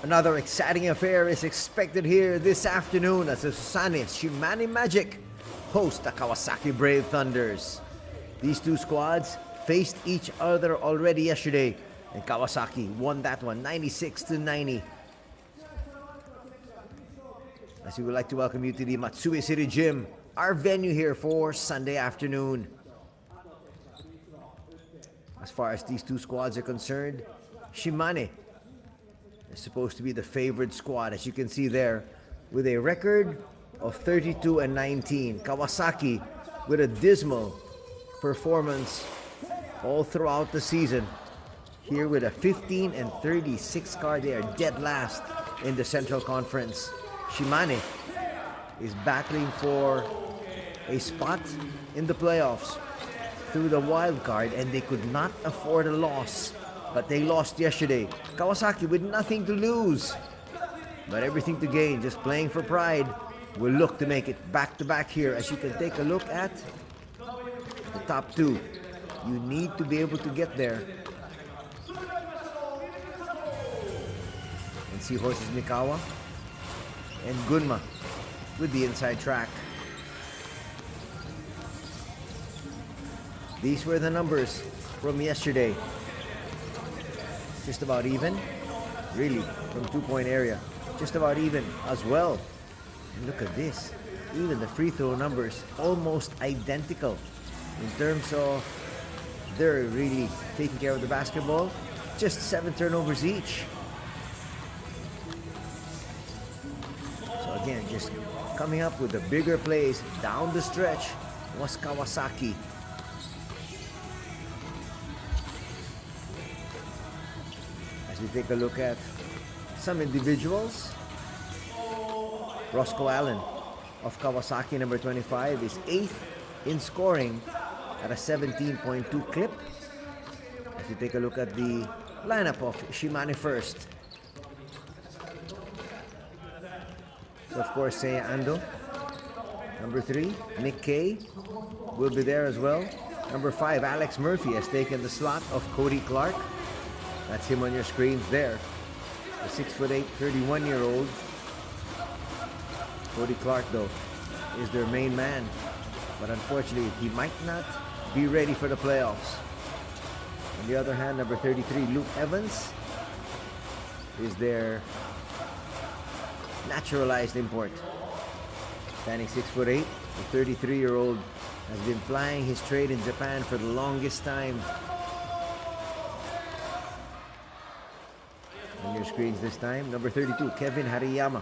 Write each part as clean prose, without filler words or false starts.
Another exciting affair is expected here this afternoon as the SUSANOO Shimane Magic host the Kawasaki Brave Thunders. These two squads faced each other already yesterday, and Kawasaki won that one 96-90. As we would like to welcome you to the Matsue City Gym, our venue here for Sunday afternoon. As far as these two squads are concerned, Shimane is supposed to be the favored squad, as you can see there, with a record of 32-19. Kawasaki with a dismal performance all throughout the season. Here with a 15-36 card, they are dead last in the Central Conference. Shimane is battling for a spot in the playoffs through the wild card, and they could not afford a loss, but they lost yesterday. Kawasaki with nothing to lose but everything to gain, just playing for pride, will look to make it back-to-back here. As you can take a look at the top two, you need to be able to get there. And Seahorses Mikawa and Gunma with the inside track. These were the numbers from yesterday. Just about even, really, from 2-point area. Just about even as well. And look at this. Even the free throw numbers almost identical in terms of they're really taking care of the basketball. Just 7 turnovers each. So again, just coming up with the bigger plays down the stretch was Kawasaki. As we take a look at some individuals, Roscoe Allen of Kawasaki, number 25, is 8th in scoring at a 17.2 clip. As we take a look at the lineup of Shimane first. So of course, Seiya Ando, number 3, Nick Kay will be there as well. Number 5, Alex Murphy has taken the slot of Cody Clark. That's him on your screens there. The 6'8", 31-year-old. Cody Clark, though, is their main man. But unfortunately, he might not be ready for the playoffs. On the other hand, number 33, Luke Evans, is their naturalized import. Standing 6'8", the 33-year-old has been plying his trade in Japan for the longest time. On your screens this time, number 32, Kevin Hariyama,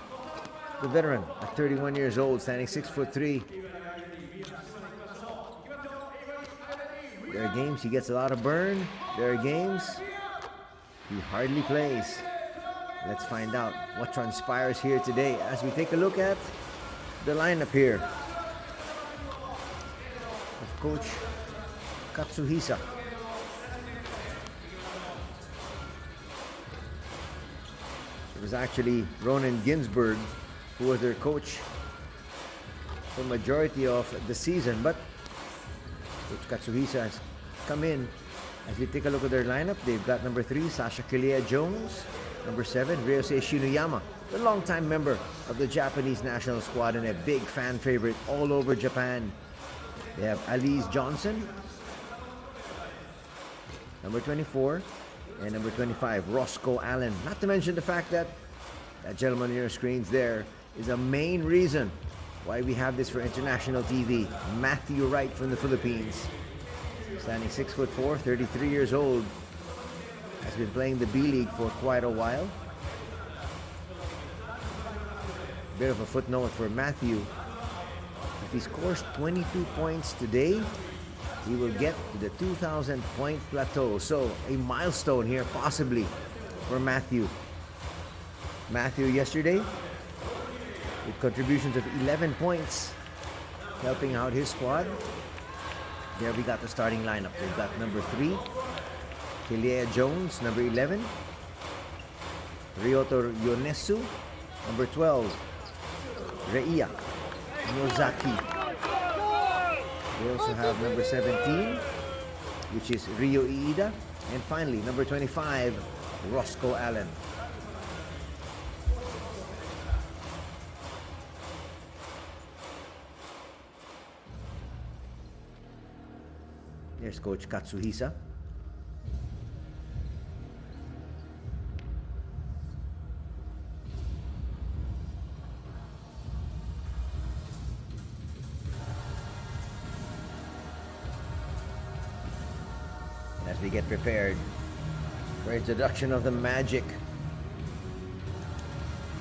the veteran at 31 years old, standing 6'3". There are games he gets a lot of burn. There are games he hardly plays. Let's find out what transpires here today as we take a look at the lineup here of Coach Katsuhisa. It was actually Ronan Ginsberg who was their coach for the majority of the season, but Coach Katsuhisa has come in. As we take a look at their lineup, they've got number 3, Sasha Kilea Jones, number 7, Ryosei Shinuyama, the longtime member of the Japanese national squad and a big fan favorite all over Japan. They have Alize Johnson, number 24, and number 25, Roscoe Allen. Not to mention the fact that that gentleman on your screens there is a main reason why we have this for international TV. Matthew Wright from the Philippines. Standing 6'4", 33 years old. Has been playing the B.LEAGUE for quite a while. Bit of a footnote for Matthew. If he scores 22 points today, he will get to the 2,000 point plateau. So a milestone here possibly for Matthew. Matthew yesterday with contributions of 11 points, helping out his squad. There we got the starting lineup. We've got number 3, Kilea Jones, number 11, Ryoto Yonesu, number 12, Reiya Nozaki. We also have number 17, which is Ryo Iida. And finally, number 25, Roscoe Allen. Here's Coach Katsuhisa. As we get prepared for introduction of the Magic. You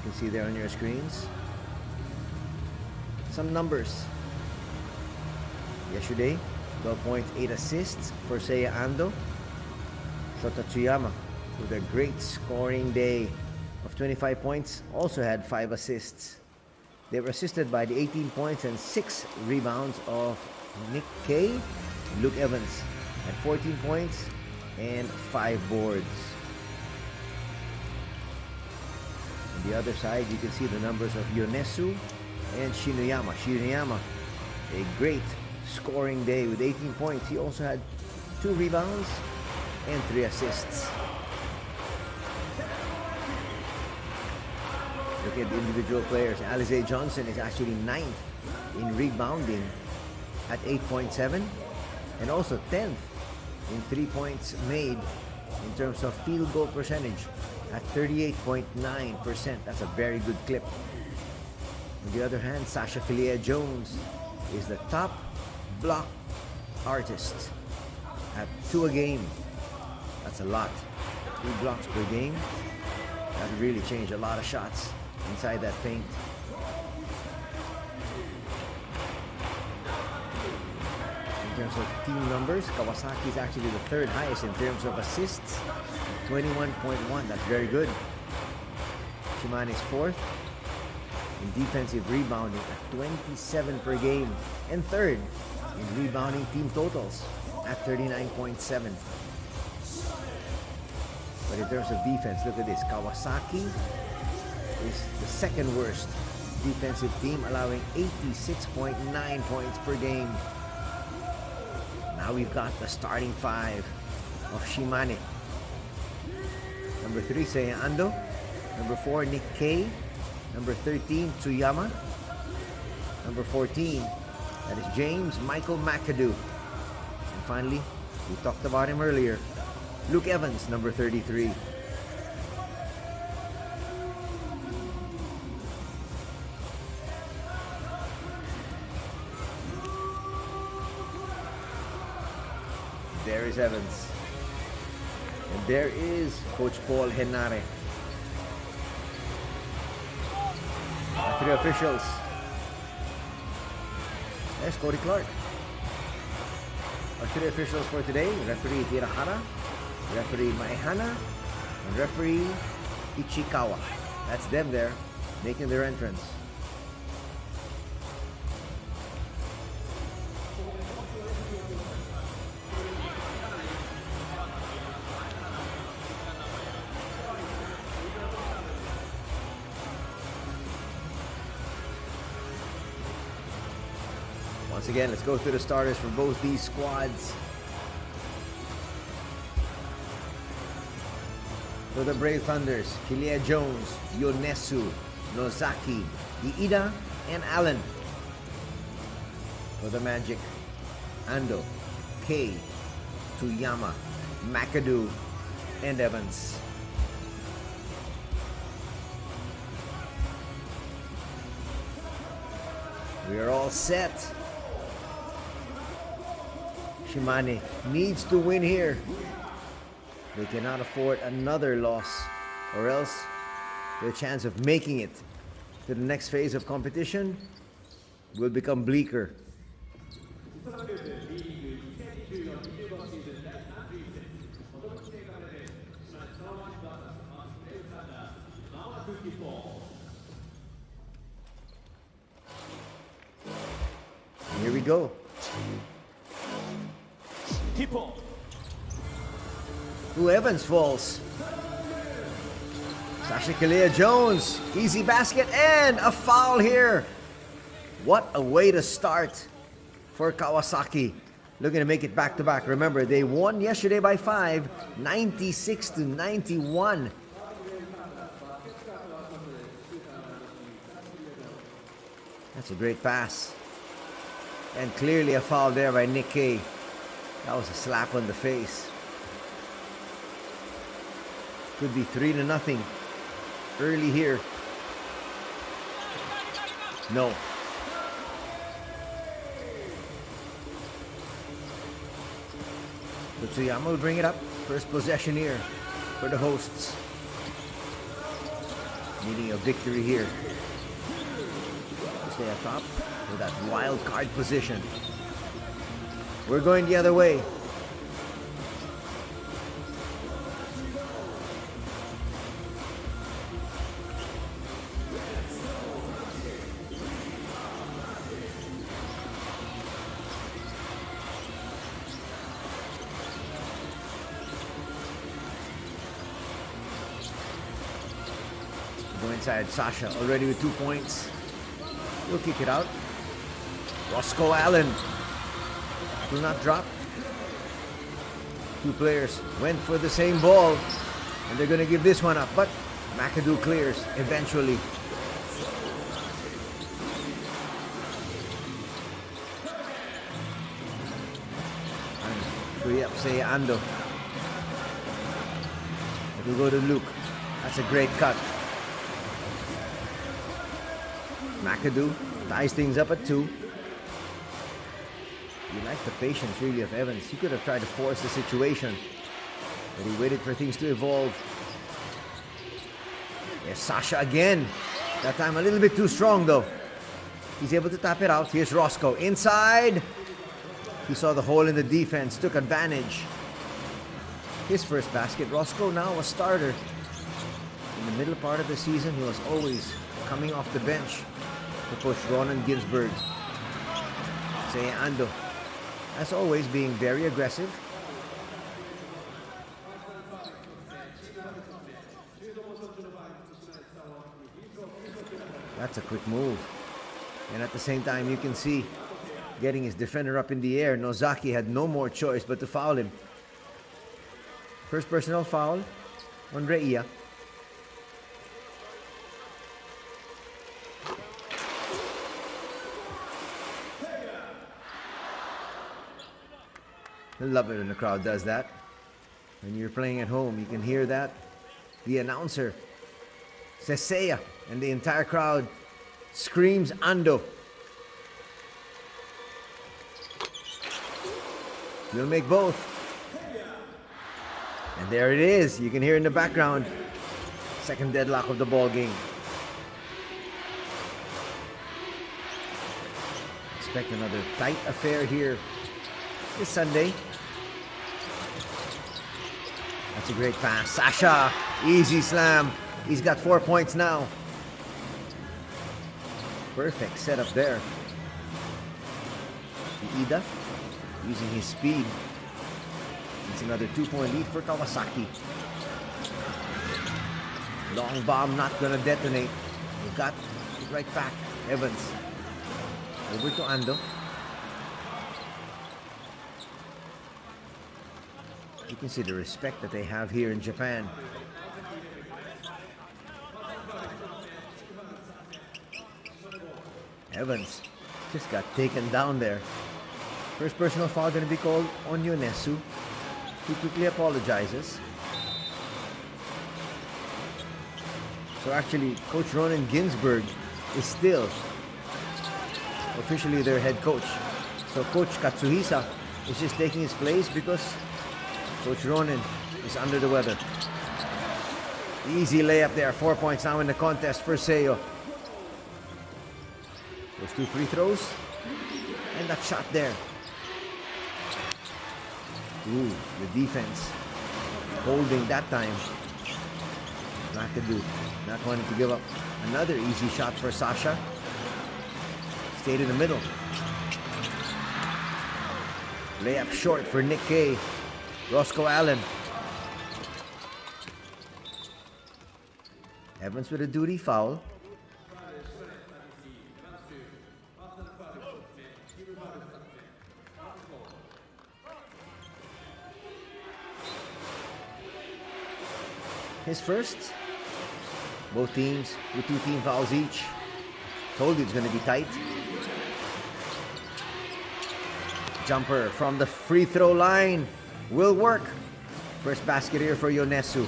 can see there on your screens some numbers. Yesterday, 12.8 assists for Seiya Ando. So Tatsuyama, with a great scoring day of 25 points, also had 5 assists. They were assisted by the 18 points and 6 rebounds of Nick Kay, Luke Evans, at 14 points and 5 boards. On the other side, you can see the numbers of Yonesu and Shinoyama. Shinoyama, a great scoring day with 18 points. He also had 2 rebounds and 3 assists. Look at the individual players. Alize Johnson is actually 9th in rebounding at 8.7, and also 10th in 3 points made in terms of field goal percentage at 38.9%. That's a very good clip. On the other hand, Sasha Philea Jones is the top block artist at 2 a game. That's a lot. 2 blocks per game. That really changed a lot of shots inside that paint. In terms of team numbers, Kawasaki is actually the 3rd highest in terms of assists, 21.1. That's very good. Shimane is 4th in defensive rebounding at 27 per game, and 3rd in rebounding team totals at 39.7. But in terms of defense, look at this. Kawasaki is the 2nd worst defensive team, allowing 86.9 points per game. Now we've got the starting 5 of Shimane. Number 3, Seiya Ando. Number 4, Nick Kay. Number 13, Tsuyama. Number 14, that is James Michael McAdoo. And finally, we talked about him earlier, Luke Evans, number 33. There is Evans. And there is Coach Paul Henare. Our 3 officials. There's Cody Clark. Our 3 officials for today: referee Hirahara, referee Maehana, and referee Ichikawa. That's them there, making their entrance. Once again, let's go through the starters for both these squads. For the Brave Thunders, Philea Jones, Yonesu, Nozaki, Iida, and Allen. For the Magic, Ando, Kay, Tsuyama, McAdoo, and Evans. We are all set. Shimane needs to win here. They cannot afford another loss, or else their chance of making it to the next phase of competition will become bleaker. Here we go. Who Evans falls. Sasha Philea Jones, easy basket, and a foul here. What a way to start for Kawasaki. Looking to make it back-to-back. Remember, they won yesterday by 5, 96-91. That's a great pass. And clearly a foul there by Nick Kay. That was a slap on the face. Could be 3-0 early here. No. Tsuyama will bring it up. First possession here for the hosts. Needing a victory here to stay atop with that wild card position. We're going the other way. Go inside. Sasha already with 2 points. We'll kick it out. Roscoe Allen do not drop. Two players went for the same ball, and they're going to give this one up, but McAdoo clears eventually. And free up say Ando. It'll go to Luke. That's a great cut. McAdoo ties things up at 2. You like the patience really of Evans. He could have tried to force the situation, but he waited for things to evolve. There's Sasha again. That time a little bit too strong though. He's able to tap it out. Here's Roscoe inside. He saw the hole in the defense, took advantage. His first basket. Roscoe now a starter. In the middle part of the season, he was always coming off the bench to push Ronan Ginsburg. Say Ando, as always, being very aggressive. That's a quick move. And at the same time, you can see getting his defender up in the air. Nozaki had no more choice but to foul him. First personal foul on Reia. I love it when the crowd does that. When you're playing at home, you can hear that. The announcer, Sesea, and the entire crowd screams Ando. We'll make both. And there it is. You can hear in the background. Second deadlock of the ball game. Expect another tight affair here this Sunday. That's a great pass. Sasha, easy slam. He's got 4 points now. Perfect setup there. Ida using his speed. It's another 2-point lead for Kawasaki. Long bomb not gonna detonate. They got it right back. Evans. Over to Ando. You can see the respect that they have here in Japan. Evans just got taken down there. First personal foul going to be called on Yonesu. He quickly apologizes. So actually, Coach Ronan Ginsburg is still officially their head coach. So Coach Katsuhisa is just taking his place because Coach Ronan is under the weather. Easy layup there. 4 points now in the contest for Seo. Those 2 free throws. And that shot there. Ooh, the defense holding that time. McAdoo not wanting to give up another easy shot for Sasha. Stayed in the middle. Layup short for Nick Kay. Roscoe Allen. Evans with a duty foul. His first. Both teams with 2 team fouls each. Told you it's going to be tight. Jumper from the free throw line will work. First basket here for Yonesu.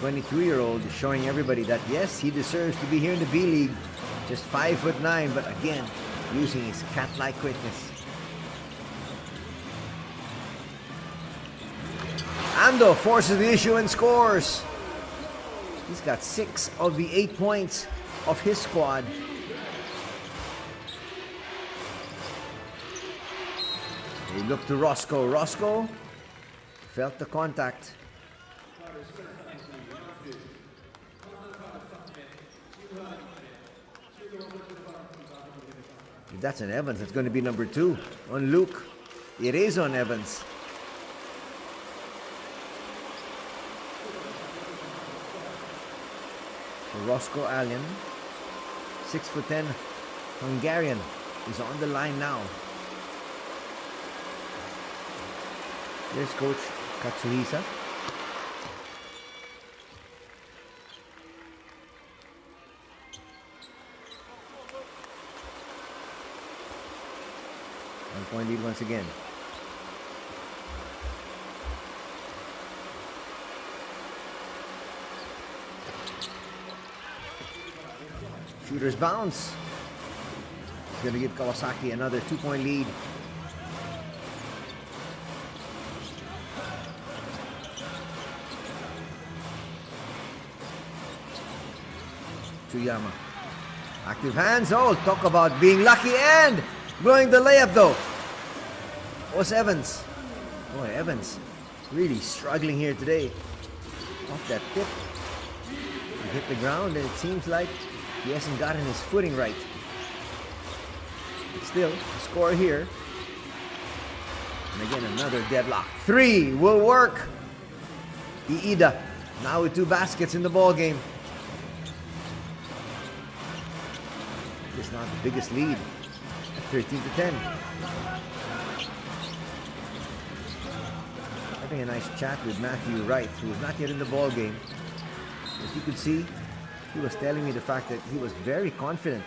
The 22-year-old is showing everybody that yes, he deserves to be here in the B-League. Just 5'9", but again, using his cat-like quickness. Ando forces the issue and scores. He's got 6 of the 8 points of his squad. He looked to Roscoe. Roscoe felt the contact. If that's an Evans, it's going to be number 2 on Luke. It is on Evans. So Roscoe Allen, 6'10", Hungarian, is on the line now. There's Coach Katsuhisa. One-point lead once again. Shooter's bounce. He's going to give Kawasaki another 2-point lead. Tsuyama. Active hands. Oh, talk about being lucky and blowing the layup though. Was Evans. Boy, Evans really struggling here today. Off that tip. He hit the ground and it seems like he hasn't gotten his footing right. But still, score here. And again, another deadlock. 3 will work. Iida now with 2 baskets in the ball game. It's not the biggest lead at 13-10. Having a nice chat with Matthew Wright, who is not yet in the ball game. As you could see, he was telling me the fact that he was very confident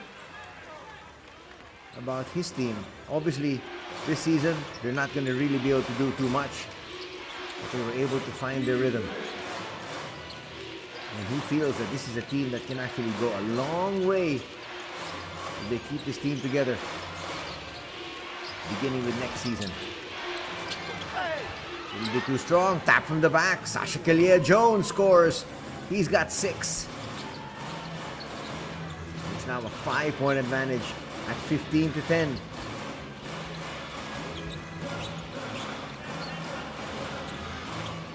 about his team. Obviously, this season, they're not going to really be able to do too much. But they were able to find their rhythm. And he feels that this is a team that can actually go a long way if they keep this team together, beginning with next season. A little bit too strong. Tap from the back. Sasha Kalia-Jones scores. He's got 6. It's now a 5-point advantage at 15-10.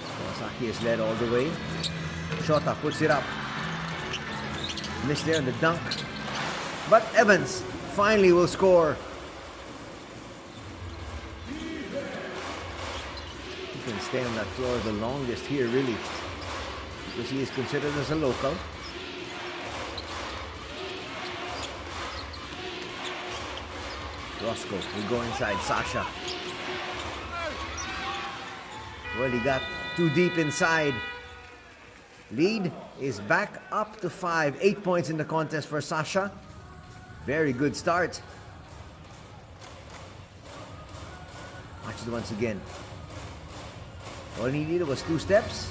Kawasaki is led all the way. Shota puts it up. Missed there on the dunk. But Evans finally will score. He can stay on that floor the longest here, really, because he is considered as a local. Roscoe will go inside. Sasha. Well, he got too deep inside. Lead is back up to 5. 8 points in the contest for Sasha. Very good start. Watch it once again. All he needed was 2 steps,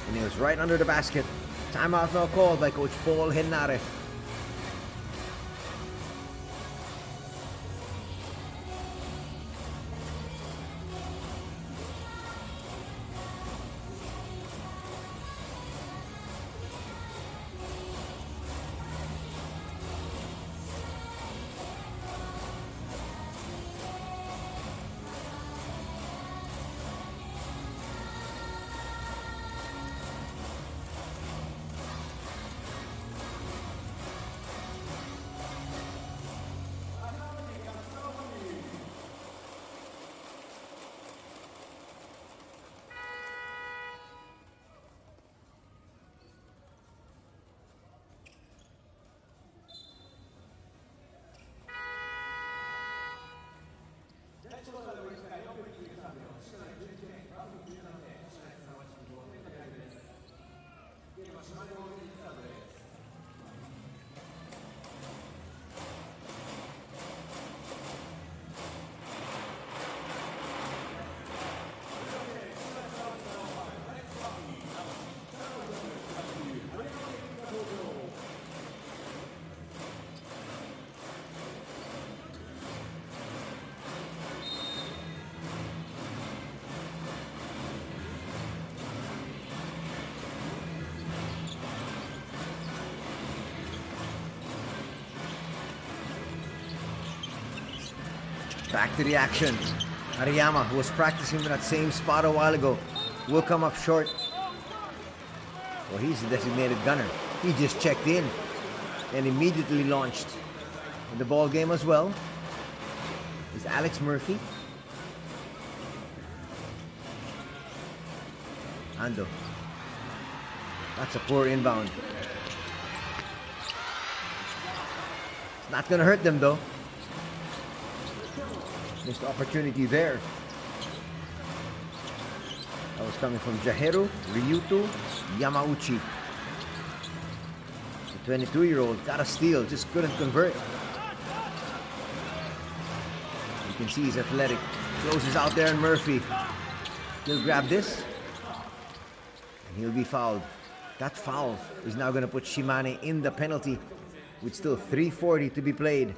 and he was right under the basket. Timeout now called by Coach Paul Henare. Back to the action. Hariyama, who was practicing in that same spot a while ago, will come up short. Well, he's a designated gunner. He just checked in and immediately launched. In the ball game as well is Alex Murphy. Ando. That's a poor inbound. It's not going to hurt them though. Missed opportunity there. That was coming from Jaheru Ryuto Yamauchi. The 22-year-old got a steal, just couldn't convert. You can see he's athletic. Closes out there and Murphy. He'll grab this. And he'll be fouled. That foul is now going to put Shimane in the penalty with still 3:40 to be played.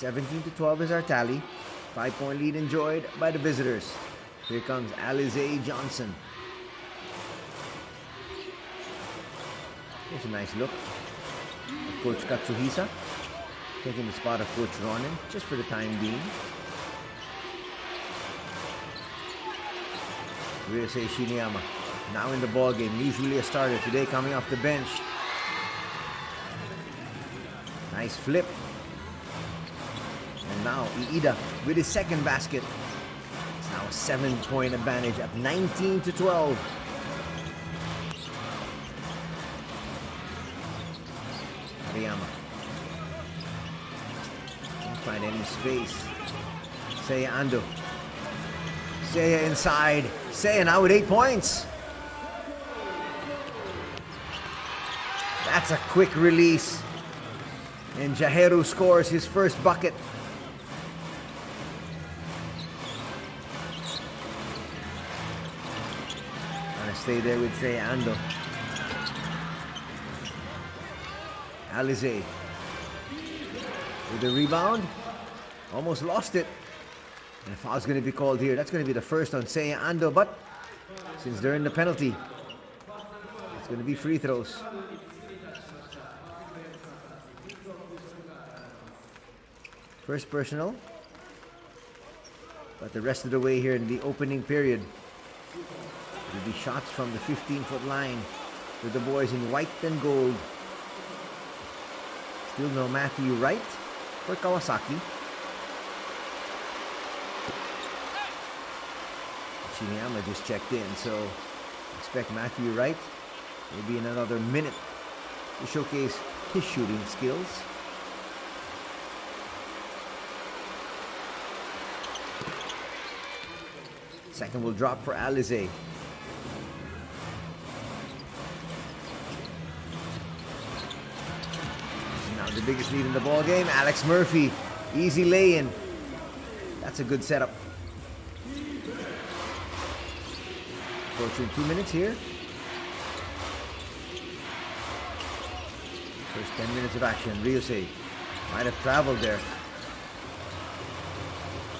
(17-12) is our tally. 5-point lead enjoyed by the visitors. Here comes Alize Johnson. Here's a nice look at Coach Katsuhisa, taking the spot of Coach Ronan just for the time being. Ryusei Shiniyama now in the ball game, usually a starter, today coming off the bench. Nice flip. And now Iida with his second basket. It's now a 7-point advantage at 19-12. Hariyama can't find any space. Seiya Ando. Seiya inside. Seiya now with 8 points. That's a quick release. And Jaheru scores his first bucket. Stay there with Seiya Ando. Alize with the rebound. Almost lost it. And a foul's going to be called here. That's going to be the first on Seiya Ando, but since they're in the penalty, it's going to be free throws. First personal. But the rest of the way here in the opening period will be shots from the 15-foot line with the boys in white and gold. Still no Matthew Wright for Kawasaki. Shiniyama just checked in, so expect Matthew Wright maybe in another minute to showcase his shooting skills. Second will drop for Alize. Now the biggest lead in the ball game, Alex Murphy. Easy lay-in. That's a good setup. Approaching 2 minutes here. First 10 minutes of action. Ryusei might have traveled there.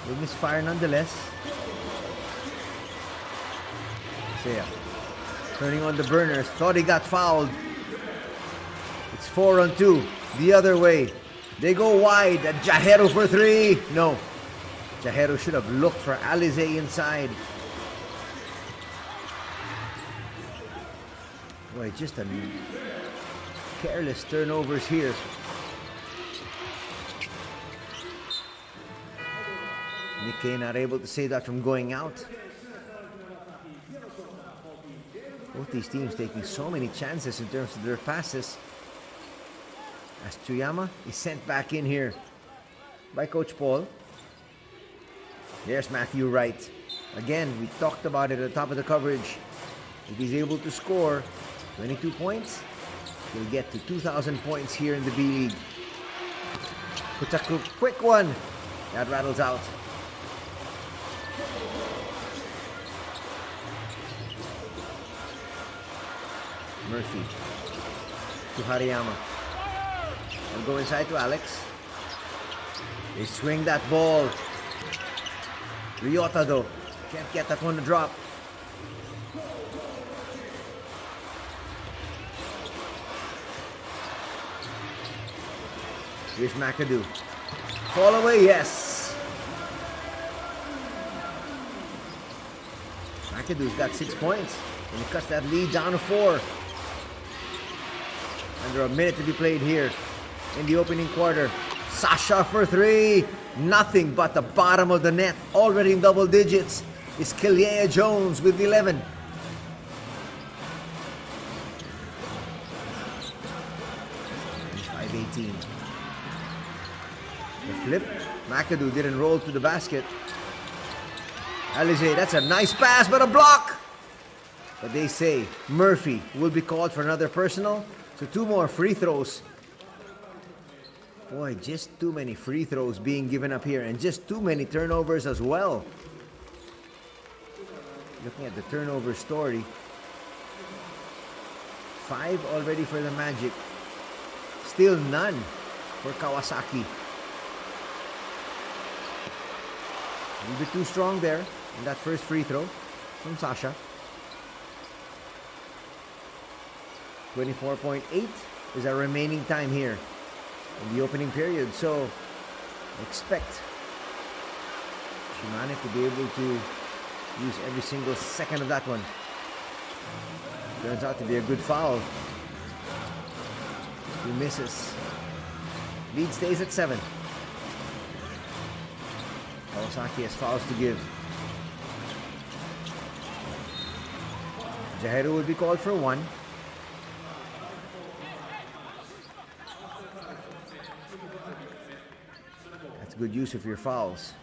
Will misfire nonetheless. Seiya turning on the burners. Thought he got fouled. It's 4-on-2. The other way. They go wide at Jaheru for 3. No. Jaheru should have looked for Alize inside. Boy, just a careless turnovers here. Nikkei not able to save that from going out. Both these teams taking so many chances in terms of their passes. As Tsuyama is sent back in here by Coach Paul. There's Matthew Wright. Again, we talked about it at the top of the coverage. If he's able to score 22 points, he'll get to 2,000 points here in the B-League. Puts a quick one. That rattles out. Murphy to Hariyama. I'll go inside to Alex. They swing that ball. Ryota though can't get that one to drop. Here's McAdoo. Fall away, yes. McAdoo's got 6 points. And he cuts that lead down to 4. Under a minute to be played here in the opening quarter. Sasha for 3. Nothing but the bottom of the net. Already in double digits is Kilea Jones with 11. The flip. McAdoo didn't roll to the basket. Alize, that's a nice pass, but a block. But they say Murphy will be called for another personal. So 2 more free throws. Boy, just too many free throws being given up here. And just too many turnovers as well. Looking at the turnover story. 5 already for the Magic. Still none for Kawasaki. A little bit too strong there in that first free throw from Sasha. 24.8 is our remaining time here in the opening period. So expect Shimane to be able to use every single second of that one. Turns out to be a good foul. He misses. Lead stays at 7. Kawasaki has fouls to give. Jahiru will be called for 1. That's good use of your fouls.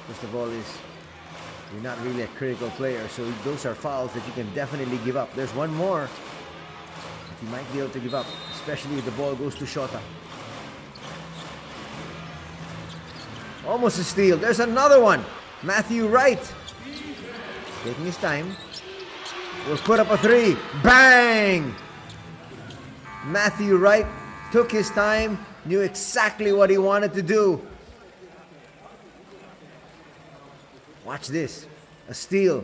First of all, you're not really a critical player, so those are fouls that you can definitely give up. There's one more that you might be able to give up, especially if the ball goes to Shota. Almost a steal. There's another one. Matthew Wright, taking his time, will put up a 3. Bang! Matthew Wright took his time, knew exactly what he wanted to do. Watch this. A steal.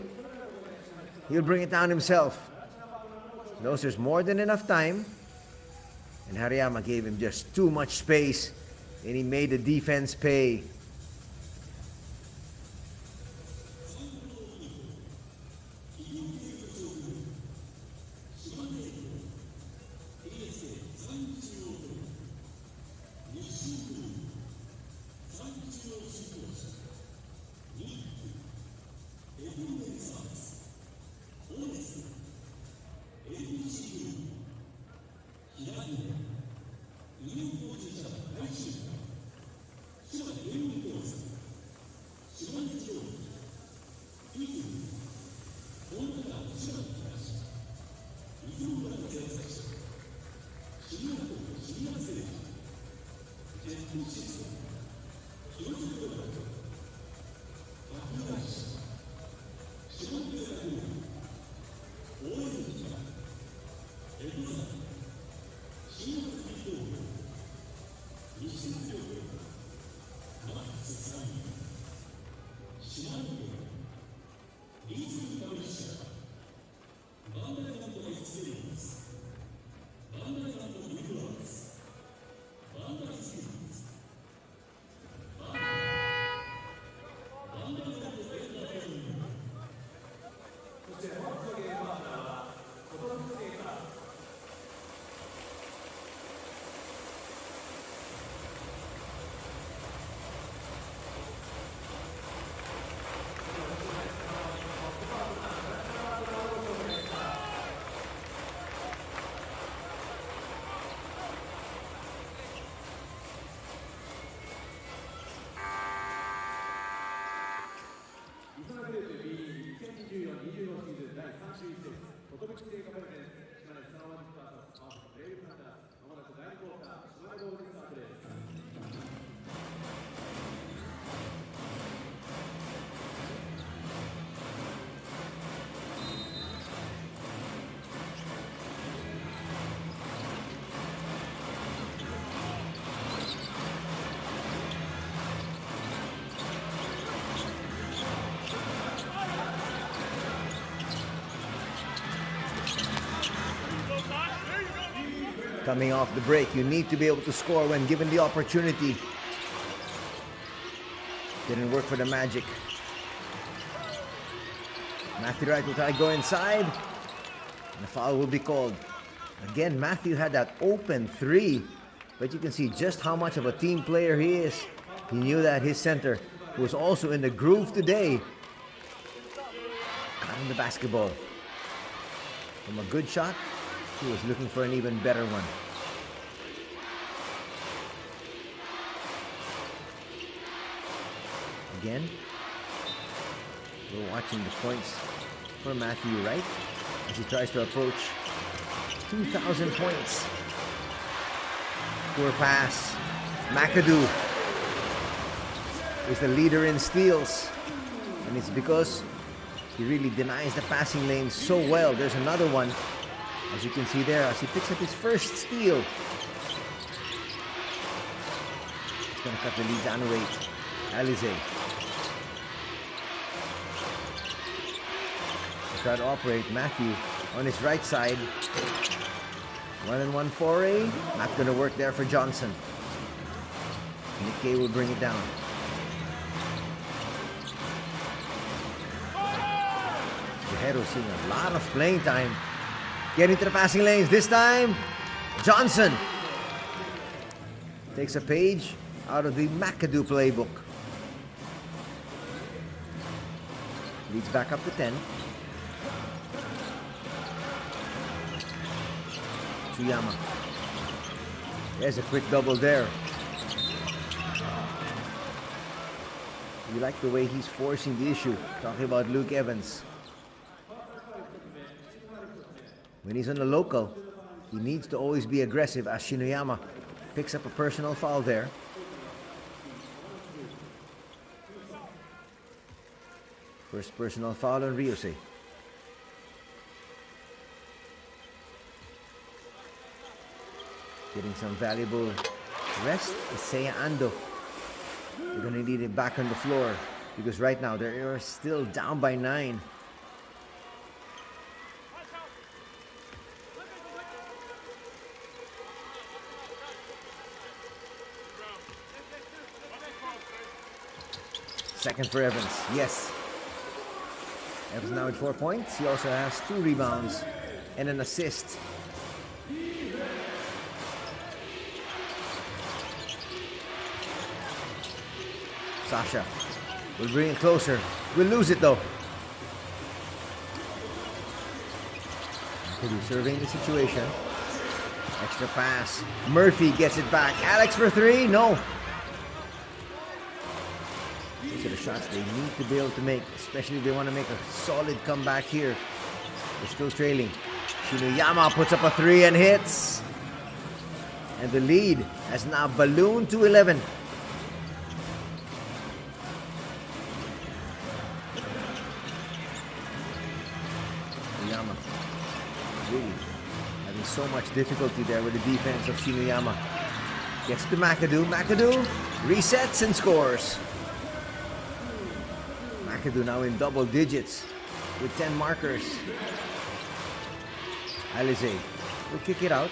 He'll bring it down himself. Knows there's more than enough time. And Hariyama gave him just too much space. And he made the defense pay. Coming off the break, you need to be able to score when given the opportunity. Didn't work for the Magic. Matthew Wright will try to go inside. And the foul will be called. Again, Matthew had that open three. But you can see just how much of a team player he is. He knew that his center, who was also in the groove today, got him the basketball. From a good shot, he was looking for an even better one. Again, we're watching the points for Matthew Wright as he tries to approach 2,000 points. Poor pass. McAdoo is the leader in steals. And it's because he really denies the passing lane so well. There's another one, as you can see there, as he picks up his first steal. He's going to cut the lead down to 8. Alizé. Try to operate Matthew on his right side. 1-on-1 foray. Not going to work there for Johnson. Nick Kay will bring it down. Guerrero seeing a lot of playing time. Getting to the passing lanes. This time, Johnson takes a page out of the McAdoo playbook. Leads back up to 10. Tsuyama. There's a quick double there. You like the way he's forcing the issue. Talking about Luke Evans. When he's on the local, he needs to always be aggressive as Shinoyama picks up a personal foul there. First personal foul on Ryusei. Getting some valuable rest is Seiya Ando. They're going to need it back on the floor because right now they are still down by 9. Second for Evans. Yes. Evans now at 4 points. He also has 2 rebounds and an assist. Sasha will bring it closer. We'll lose it though. Surveying the situation. Extra pass. Murphy gets it back. Alex for 3. No. These are the shots they need to be able to make, especially if they want to make a solid comeback here. They're still trailing. Shinoyama puts up a 3 and hits. And the lead has now ballooned to 11. Really having so much difficulty there with the defense of Shinoyama. Gets to McAdoo. McAdoo resets and scores. McAdoo now in double digits with 10 markers. Alizé will kick it out.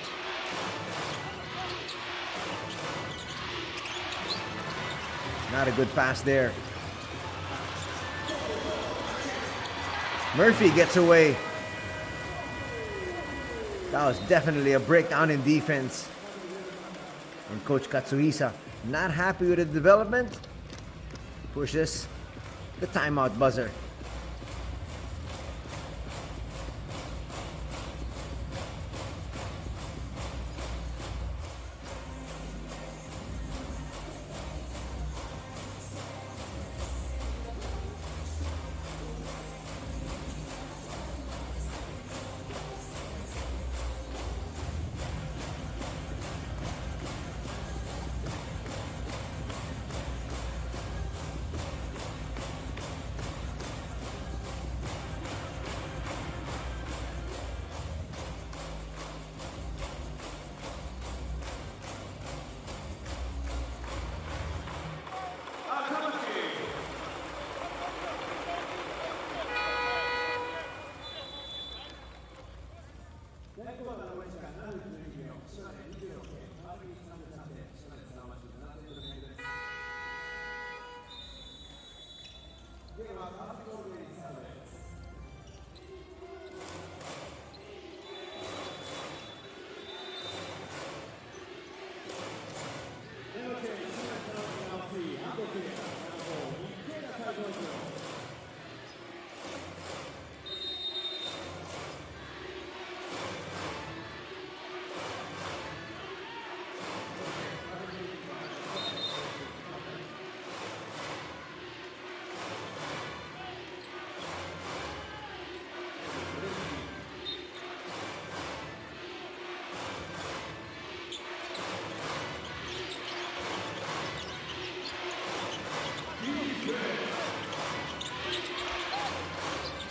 Not a good pass there. Murphy gets away. That was definitely a breakdown in defense. And Coach Katsuhisa, not happy with the development, pushes the timeout buzzer.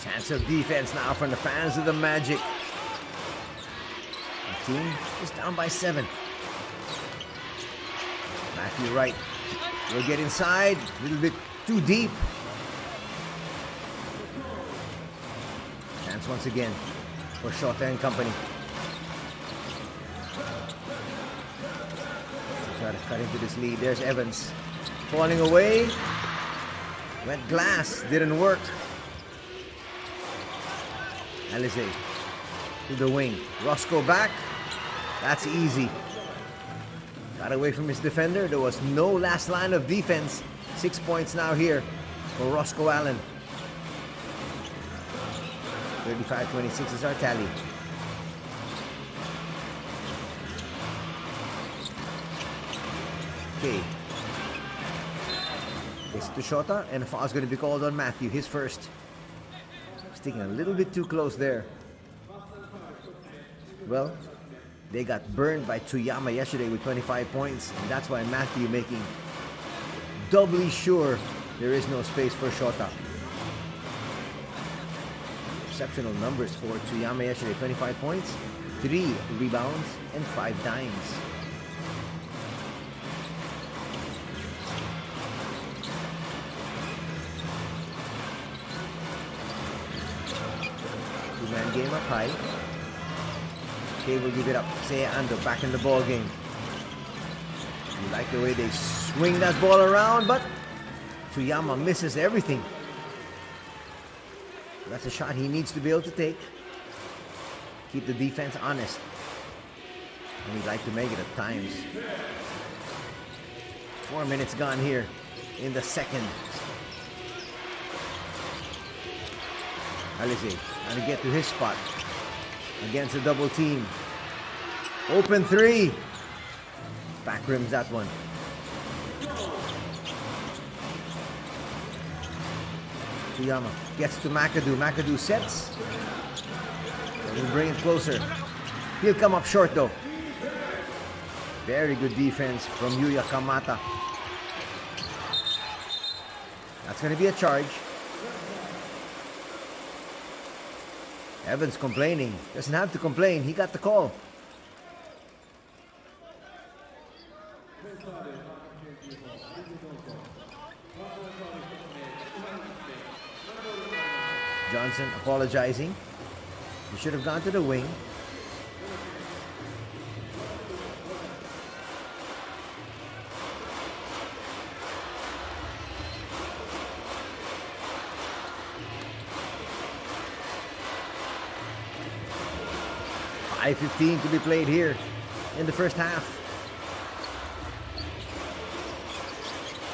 Chance of defense now from the fans of the Magic. The team is down by 7. Matthew Wright will get inside, a little bit too deep. Chance once again for Shota and company. Try to cut into this lead. There's Evans falling away. Went glass, didn't work. Alize to the wing. Roscoe back. That's easy. Got away from his defender. There was no last line of defense. 6 points now here for Roscoe Allen. 35-26 is our tally. Okay. It's to Shota, and a foul is going to be called on Matthew, his first. Sticking a little bit too close there. Well, they got burned by Tsuyama yesterday with 25 points, and that's why Matthew making doubly sure there is no space for Shota. Exceptional numbers for Tsuyama yesterday. 25 points, 3 rebounds, and 5 dimes. Two-man game up high. Kay will give it up. Seiya Ando back in the ball game. You like the way they swing that ball around, but Tsuyama misses everything. That's a shot he needs to be able to take. Keep the defense honest. And he'd like to make it at times. 4 minutes gone here in the second. Alize trying to get to his spot against a double team. Open three. Back rims that one. Tsuyama gets to McAdoo. McAdoo sets. We'll bring it closer. He'll come up short though. Very good defense from Yuya Kamata. That's going to be a charge. Evans complaining. Doesn't have to complain. He got the call. Johnson apologizing. He should have gone to the wing. .15 to be played here in the first half.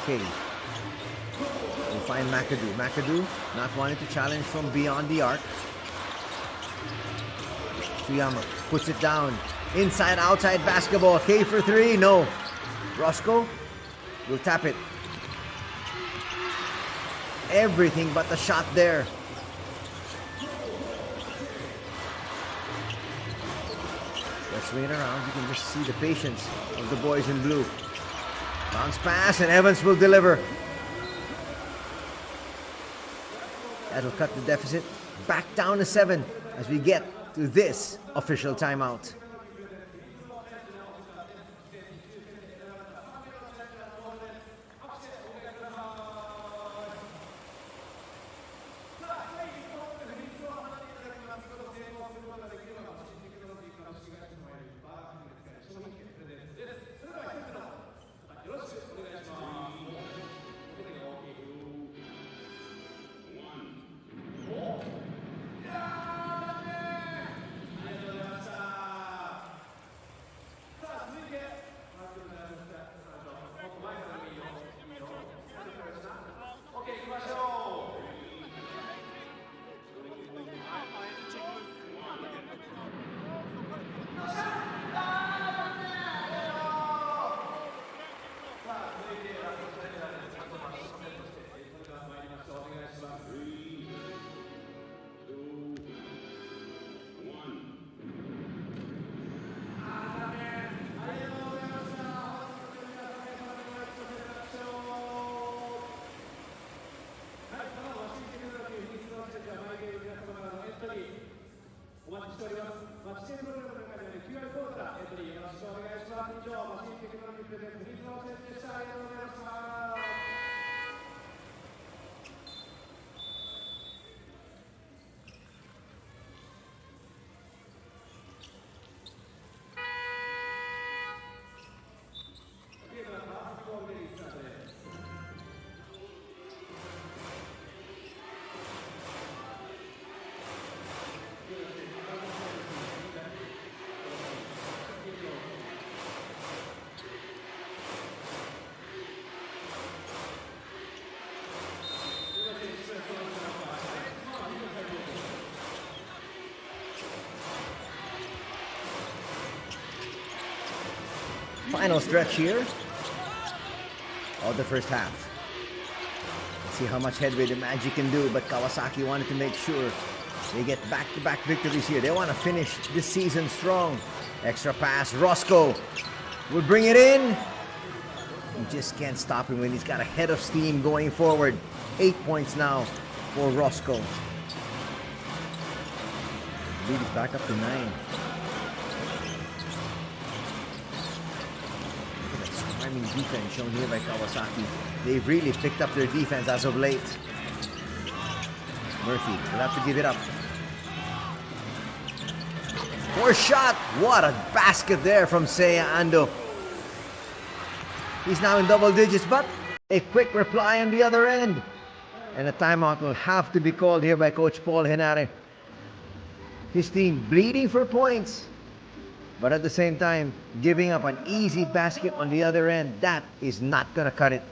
Okay. We'll find McAdoo. McAdoo not wanting to challenge from beyond the arc. Tsuyama puts it down. Inside, outside basketball. K for three. No. Roscoe will tap it. Everything but the shot there. Swing it around, you can just see the patience of the boys in blue. Bounce pass, and Evans will deliver. That'll cut the deficit back down to 7 as we get to this official timeout. Final stretch here of the first half. Let's see how much headway the Magic can do, but Kawasaki wanted to make sure they get back-to-back victories here. They want to finish this season strong. Extra pass, Roscoe will bring it in. You just can't stop him when he's got a head of steam going forward. 8 points now for Roscoe. Lead is back up to 9. Look at that swarming defense shown here by Kawasaki. They've really picked up their defense as of late. Murphy will have to give it up. Fourth shot. What a basket there from Seiya Ando. He's now in double digits, but a quick reply on the other end. And a timeout will have to be called here by Coach Paul Henare. His team bleeding for points, but at the same time, giving up an easy basket on the other end. That is not going to cut it.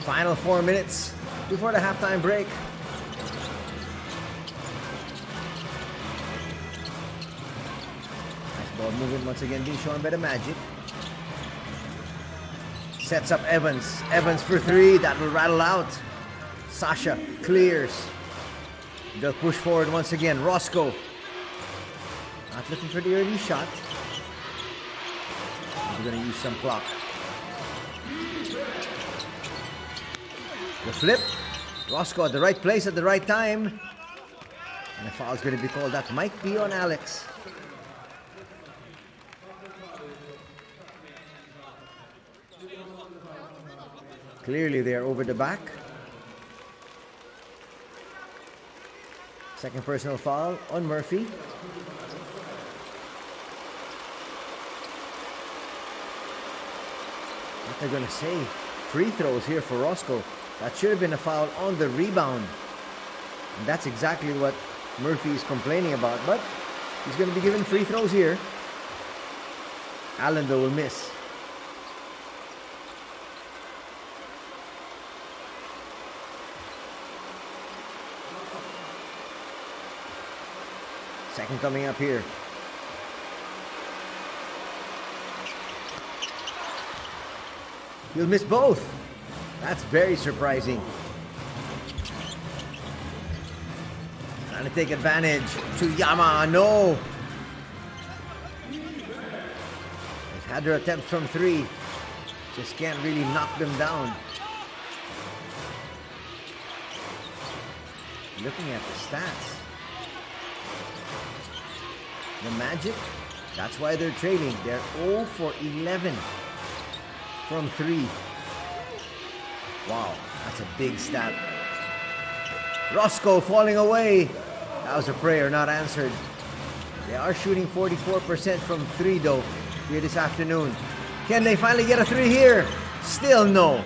Final 4 minutes before the halftime break. Nice ball movement once again being shown by the Magic. Sets up Evans. Evans for 3. That will rattle out. Sasha clears. They'll push forward once again. Roscoe. Not looking for the early shot. We're going to use some clock. The flip. Roscoe at the right place at the right time. And a foul is going to be called. That might be on Alex. Clearly they are over the back. Second personal foul on Murphy. What they're going to say? Free throws here for Roscoe. That should have been a foul on the rebound. And that's exactly what Murphy is complaining about. But he's going to be given free throws here. Allen, though, will miss. Second coming up here. He'll miss both. That's very surprising. Trying to take advantage to Yama. No. They've had their attempts from 3. Just can't really knock them down. Looking at the stats. The Magic, that's why they're trailing. They're 0 for 11 from 3. Wow, that's a big stat. Roscoe falling away. That was a prayer not answered. They are shooting 44% from 3 though here this afternoon. Can they finally get a 3 here? Still no.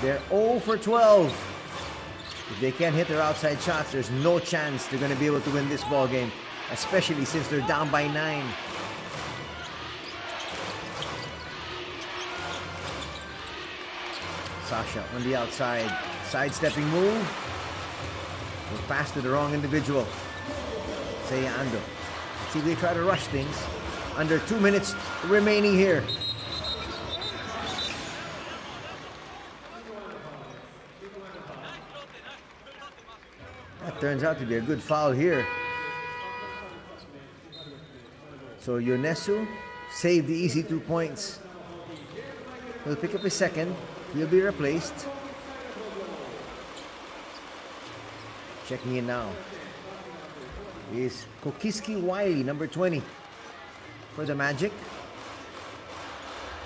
They're 0 for 12. If they can't hit their outside shots, there's no chance they're going to be able to win this ball game, especially since they're down by 9. Sasha on the outside. Sidestepping move. Will pass to the wrong individual. Seiya Ando. See if they try to rush things. Under 2 minutes remaining here. That turns out to be a good foul here. So Yonesu saved the easy 2 points. He'll pick up his second. He'll be replaced. Checking in now is Kokiski Wiley, number 20, for the Magic.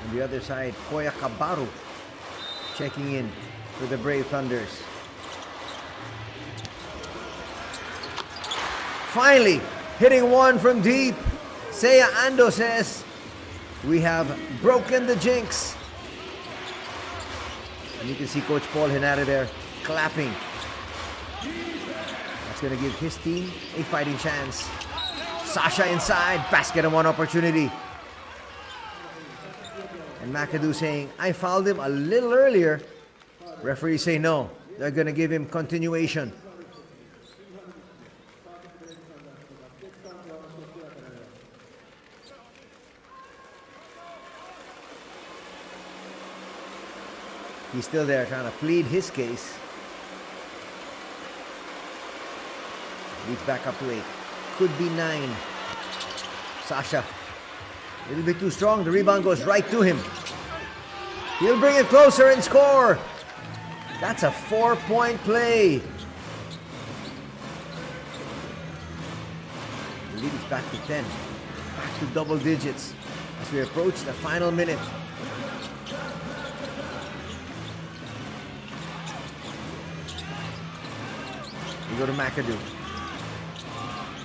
On the other side, Koya Kabaru checking in for the Brave Thunders. Finally, hitting one from deep. Seiya Ando says, we have broken the jinx. And you can see Coach Paul Henare there clapping. That's going to give his team a fighting chance. Sasha inside, basket and one opportunity. And McAdoo saying, I fouled him a little earlier. Referees say no, they're going to give him continuation. He's still there trying to plead his case. Leads back up to 8. Could be 9. Sasha. A little bit too strong. The rebound goes right to him. He'll bring it closer and score. That's a 4-point play. The lead is back to 10. Back to double digits as we approach the final minute. We go to McAdoo.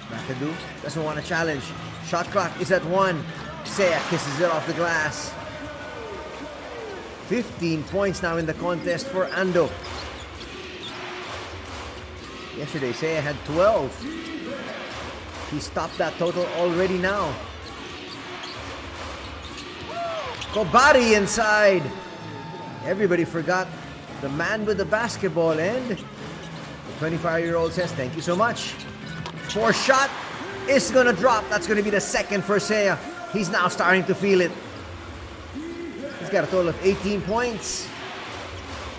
McAdoo doesn't want to challenge. Shot clock is at 1. Seiya kisses it off the glass. 15 points now in the contest for Ando. Yesterday, Seiya had 12. He stopped that total already now. Kobari inside. Everybody forgot the man with the basketball, and the 25-year-old says, thank you so much. 4 shot is going to drop. That's going to be the second for Seiya. He's now starting to feel it. He's got a total of 18 points.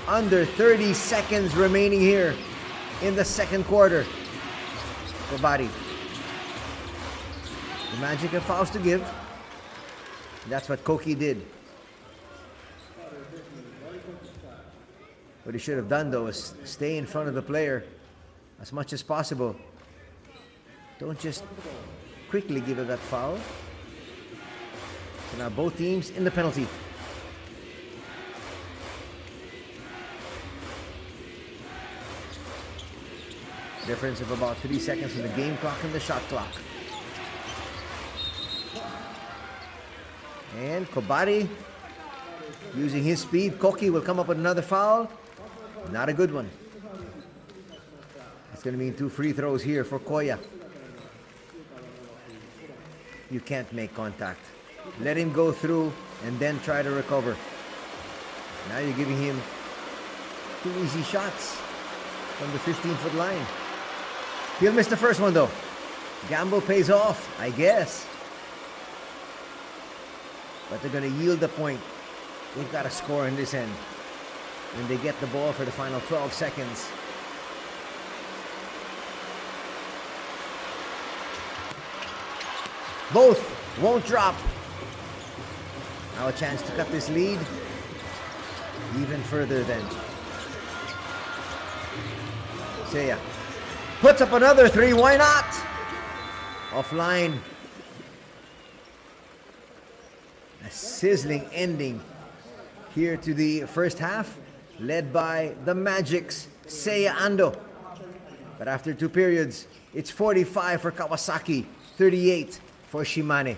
Under 30 seconds remaining here in the second quarter. Kobari. The Magic have fouls to give. That's what Koki did. What he should have done, though, is stay in front of the player as much as possible. Don't just quickly give it that foul. So now both teams in the penalty. Difference of about 3 seconds in the game clock and the shot clock. And Kobari using his speed. Koki will come up with another foul. Not a good one. It's going to mean 2 free throws here for Koya. You can't make contact. Let him go through and then try to recover. Now you're giving him 2 easy shots from the 15-foot line. He'll miss the first one, though. Gamble pays off, I guess. But they're going to yield the point. They've got to score in this end. And they get the ball for the final 12 seconds. Both won't drop. Now a chance to cut this lead even further then. Seiya puts up another 3. Why not? Offline. A sizzling ending here to the first half, led by the Magic's Seiya Ando. But after 2 periods, it's 45 for Kawasaki, 38 for Shimane.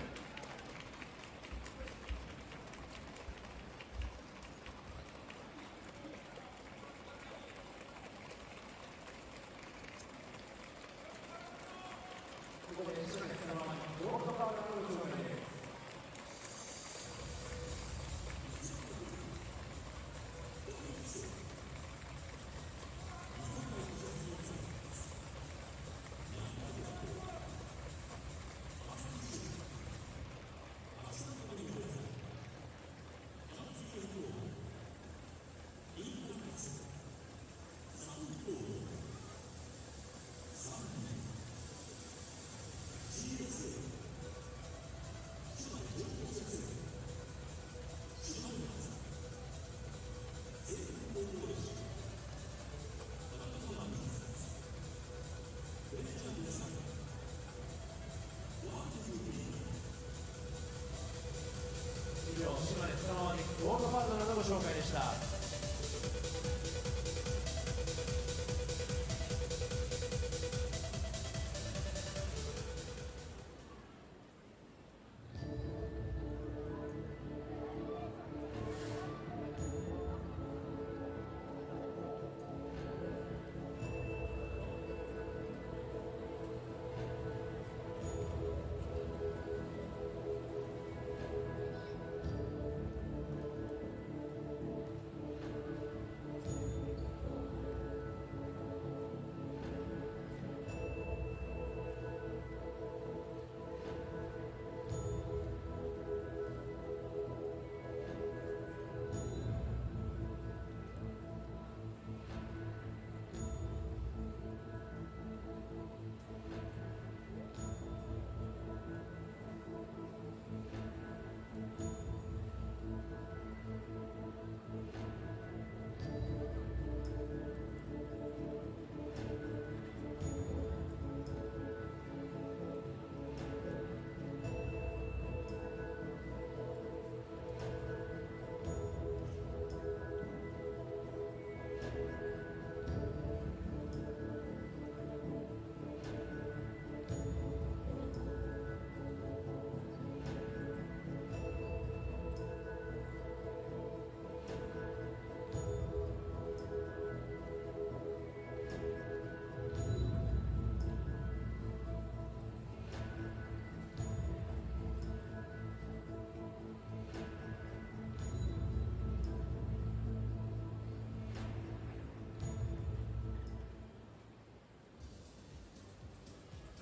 スサノーマジックゴールドパートナーのご紹介でした。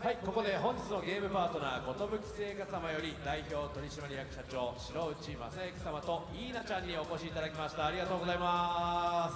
はい、ここで本日のゲームパートナー寿生活様より代表取締役社長白内正幸様とイーナちゃんにお越しいただきました。ありがとうございます。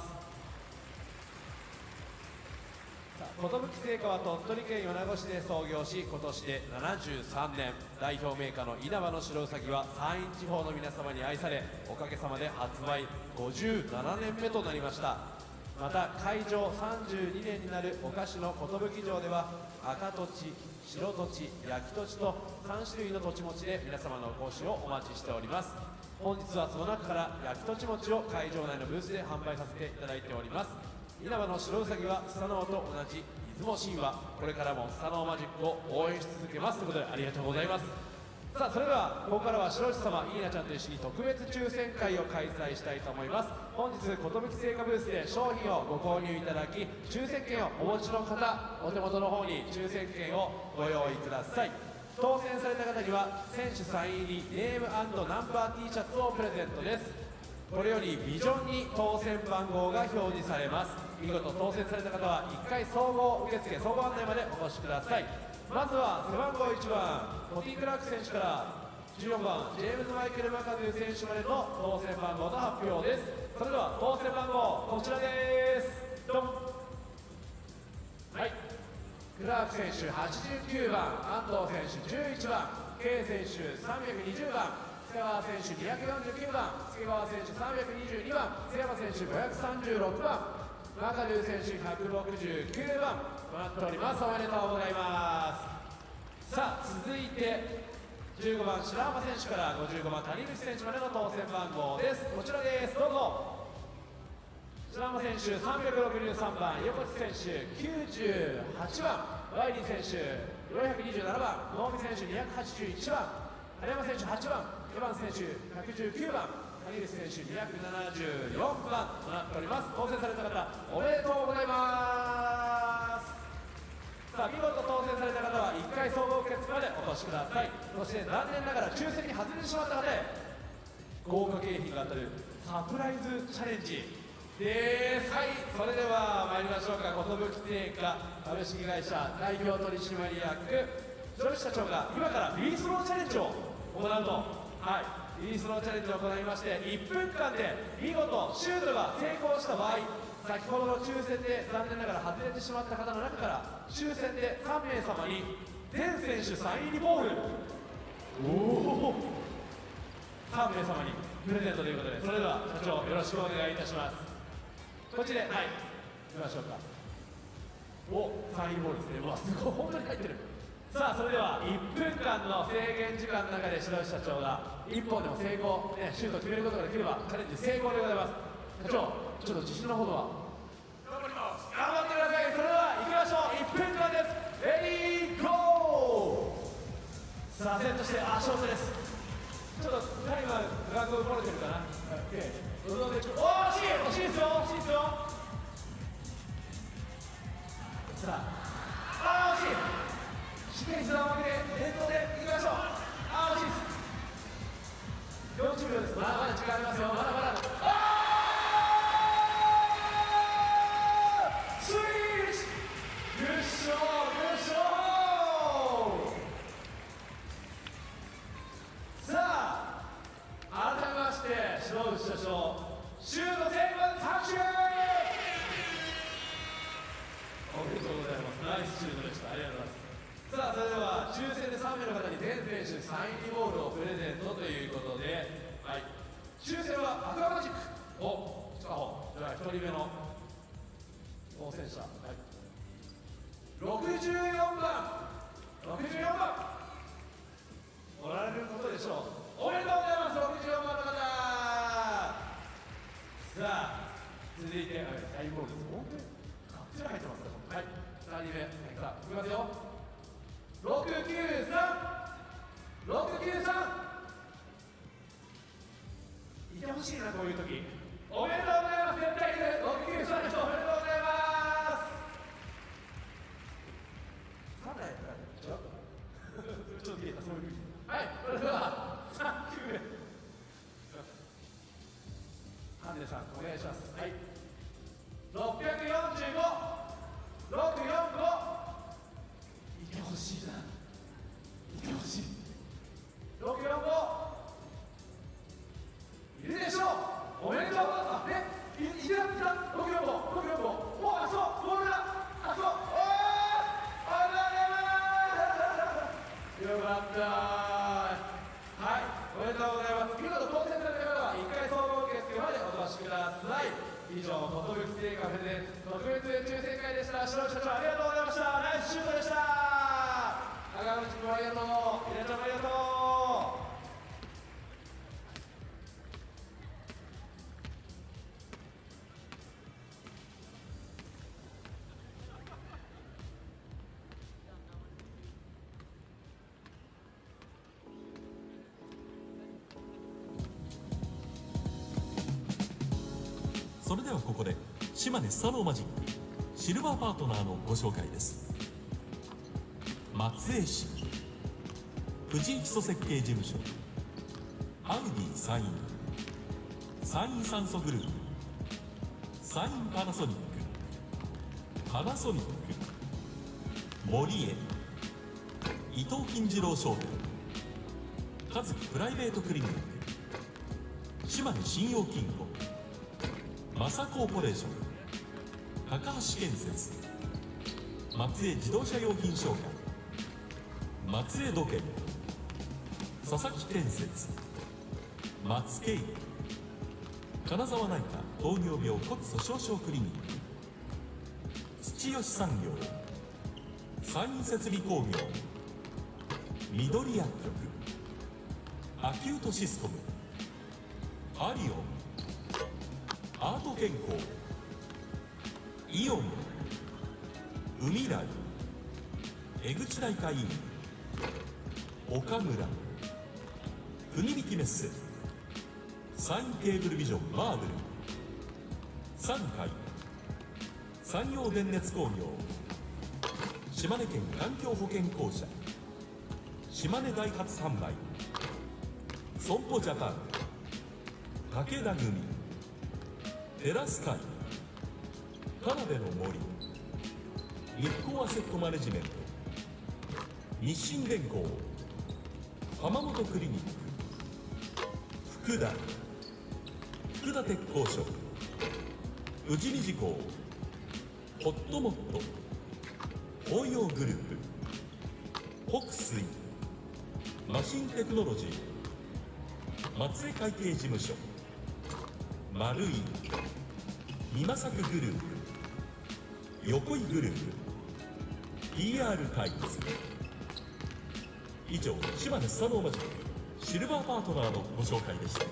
さあ、寿製菓は鳥取県米子市で創業し、今年で73年、代表メーカーの稲葉の白うさぎは山陰地方の皆様に愛され、おかげさまで発売57年目となりました。また開場32年になるお菓子の寿城では、赤土地、白土地、焼き土地と3種類の土地餅で皆様のお越しをお待ちしております。本日はその中から焼き土地餅を会場内のブースで販売させていただいております。稲葉の白うさぎはスサノーと同じ出雲神話、これからもスサノーマジックを応援し続けますということで、ありがとうございます。さあ、それではここからは白内様、イーナちゃんと一緒に特別抽選会を開催したいと思います。本日寿製菓ブースで商品をご購入いただき、抽選券をお持ちの方、お手元の方に抽選券をご用意ください。当選された方には選手サイン入りネーム&ナンバー T シャツをプレゼントです。これよりビジョンに当選番号が表示されます。見事当選された方は1回総合受付総合案内までお越しください。まずは背番号1番ポティ・クラーク選手から14番ジェームズ・マイケル・マカドゥ選手までの当選番号の発表です。それでは当選番号こちらです。ドン。はい、クラーク選手89番、安藤選手11番、K 選手320番、瀬川選手249番、瀬川選手322番、瀬山選手536番、マカドゥ選手169番となっております。おめでとうございます。さあ、続いて15番白浜選手から55番谷口選手までの当選番号です。こちらです。どうぞ。白浜選手363番、横地選手98番、ワイリー選手427番、能見選手281番、春山選手8番、エバン選手119番、谷口選手274番となっております。当選された方おめでとうございます。さあ、見事当選された方は1回総合受付までお越しください。そして残念ながら抽選に外れてしまった方で豪華景品が当たるサプライズチャレンジです。はい、それでは参りましょうか。寿製菓株式会社代表取締役白石社長が今からフリースローチャレンジを行うと、はい、フリースローチャレンジを行いまして、1分間で見事シュートが成功した場合、先ほどの抽選で残念ながら外れてしまった方の中から抽選で3名様に全選手サイン入りボール3名様にプレゼントということで、それでは社長よろしくお願いいたします。こっちで、はい、行きましょうか。お、サインボールですね。うわ、すごい、本当に入ってる。さあそれでは1分間の制限時間の中で白石社長が1本でも成功、シュートを決めることができればチャレンジ成功でございます。社長ちょっと自信のほどは頑張ります。頑張ってください。それでは行きましょう。1分間です。レディーゴー。さあセットしてショートです。ちょっとタイムはガク漏れてるかな。お惜しい惜しいですよ惜しいですよ。さあ惜しい。しっかり膝を曲げて連動でいきましょう。惜しいです。40秒です。まだまだ時間ありますよ。まだまだスイッチグッショーグッショー。さあ改めまして白内社長シュート成功拍手。おめでとうございます。ナイスシュートでした。ありがとうございます。さあそれでは抽選で3名の方に全選手サインボールをプレゼントということで、はい、抽選はアクアマジックをじゃあ1人目の当選者、はい、64番おられることでしょう。おめでとうございます。64番の方。さあ続いてサインボールです。本当にカプセル入ってますか。はい、2人目、さあいきますよ。693いてほしいな、こういう時。おめでとうございます。絶対いる693の人おめでとうございます。3台違うちょっと消えた。そういうはい、それでは3球目ハンデさんお願いします。はい、645いてほしいな。いてほしい。645いるでしょう。おめでとうございます。いた645おあそうボールだ。あそうあられまよかった。はいおめでとうございます。見事当選された方は1回総合受付までお越しください。以上、寿製菓プレゼンツ特別抽選会でした。白石社長ありがとうございました。ナイスシュートでした。赤口君ありがとう。稲ちゃんもありがとう。それではここで島根スサノーマジックシルバーパートナーのご紹介です。松江市藤井基礎設計事務所アウディサイン酸素グループサインパナソニック森江伊藤金次郎商店和樹プライベートクリニック島根信用金庫マサコーポレーション高橋建設松江自動車用品商会松江土建佐々木建設松慶金沢内科糖尿病骨粗しょう症クリニック土吉産業山陰設備工業緑薬局アキュートシスコムアリオンアート健康イオン海来江口大会員岡村国引きメッセサインケーブルビジョンマーブル三海山陽電熱工業島根県環境保険公社島根ダイハツ販売損保ジャパン武田組テラス会田辺の森日光アセットマネジメント日清電工浜本クリニック福田鉄工所宇治二次工ホットモット東洋グループ北水マシンテクノロジー松江会計事務所丸井美作グループ横井グループ PR タイムズ以上、島根スサノーマジックシルバーパートナーのご紹介でした。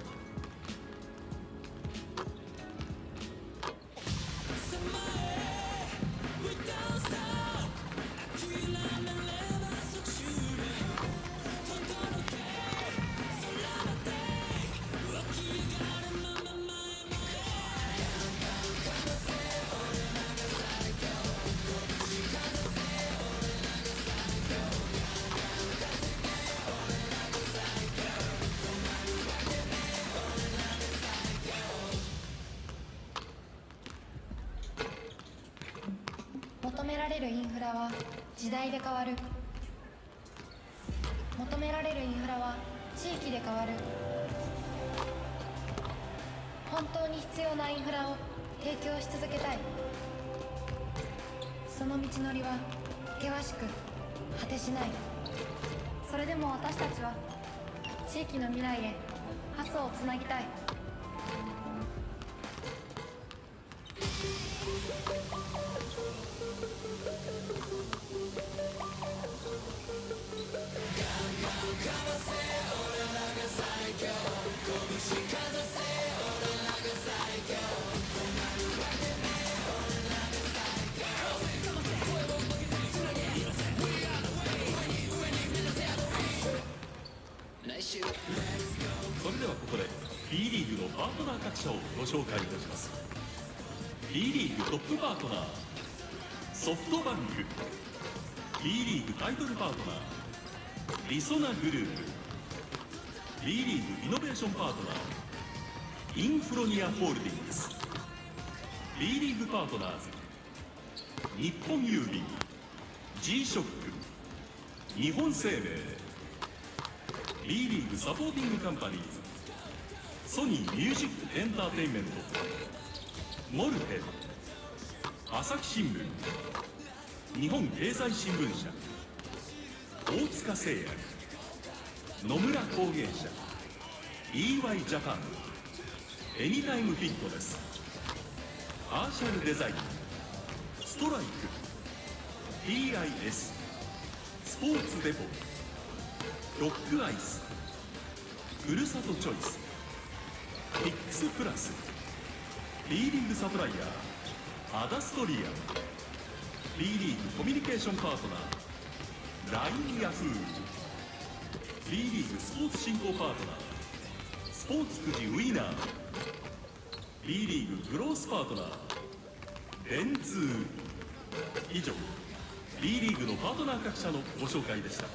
求められるインフラは時代で変わる。求められるインフラは地域で変わる。本当に必要なインフラを提供し続けたい。その道のりは険しく果てしない。それでも私たちは地域の未来へパスをつなぎたい。それではここで B リーグのパートナー各社をご紹介いたします。 B リーグトップパートナーソフトバンク、 B リーグタイトルパートナーリソナグループ、 B リーグイノベーションパートナーインフロニアホールディングス、 B リーグパートナーズ日本郵便、 G ショック、日本生命、 B リーグサポーティングカンパニーズソニーミュージックエンターテインメント、モルテン、朝日新聞、日本経済新聞社、大塚製薬、野村工芸社、 EY ジャパン、エニタイムフィットネス、アーシャルデザイン、ストライク、 PIS、 スポーツデポ、ロックアイス、ふるさとチョイス、ピックスプラス、B リーグサプライヤーアダストリアム、 B リーグコミュニケーションパートナー LINE ヤフー、 B リーグスポーツ振興パートナースポーツくじウィナー、 B リーググロースパートナー電通。以上 B リーグのパートナー各社のご紹介でした。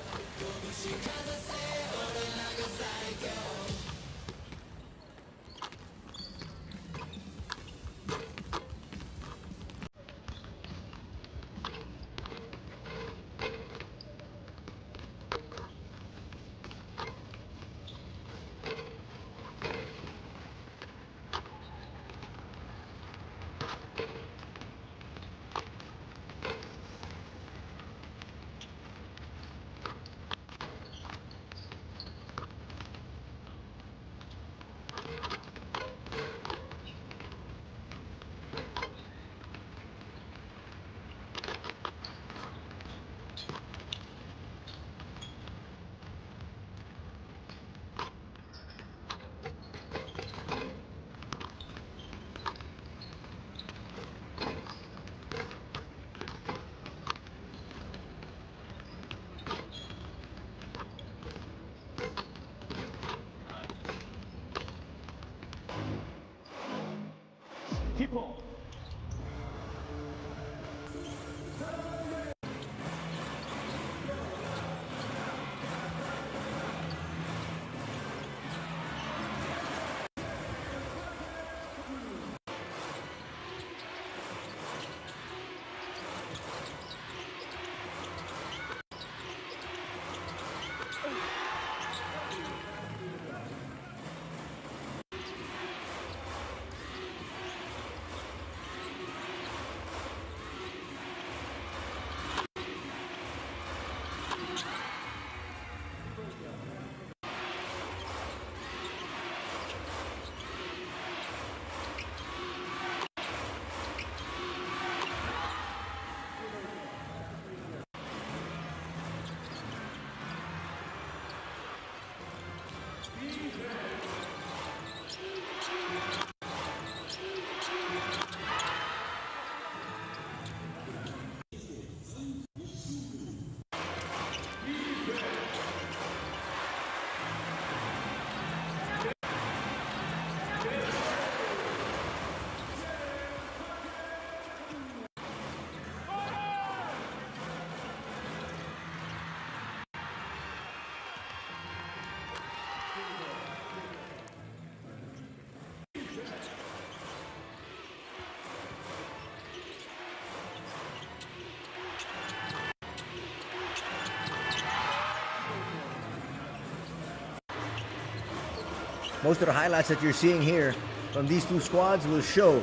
most of the highlights that you're seeing here from these two squads will show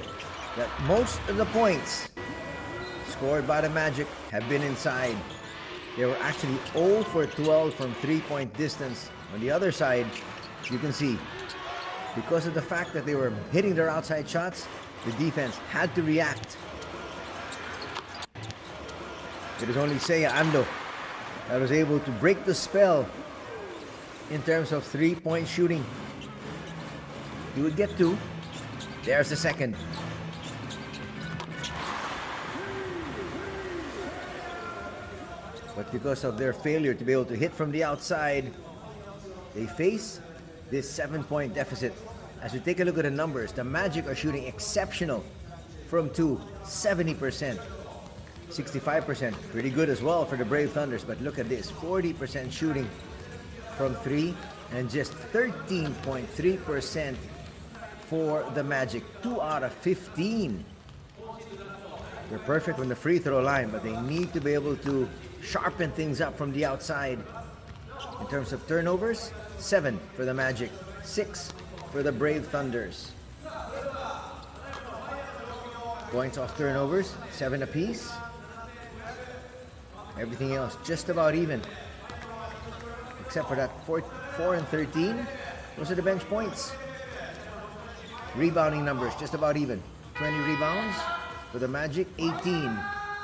that most of the points scored by the Magic have been inside. They were actually 0 for 12 from 3-point distance. On the other side, you can see, because of the fact that they were hitting their outside shots, the defense had to react. It is only Seiya Ando that was able to break the spell in terms of 3-point shooting. He would get 2. There's the second. But because of their failure to be able to hit from the outside, they face this 7-point deficit. As you take a look at the numbers, the Magic are shooting exceptional from 2, 70%, 65%, pretty good as well for the Brave Thunders. But look at this, 40% shooting from 3 and just 13.3% for the Magic. 2 out of 15. They're perfect from the free throw line, but they need to be able to sharpen things up from the outside. In terms of turnovers, 7 for the Magic, 6 for the Brave Thunders. Points off turnovers, 7 apiece. Everything else just about even, except for that 4 and 13. Those are the bench points. Rebounding numbers just about even. 20 rebounds for the Magic, 18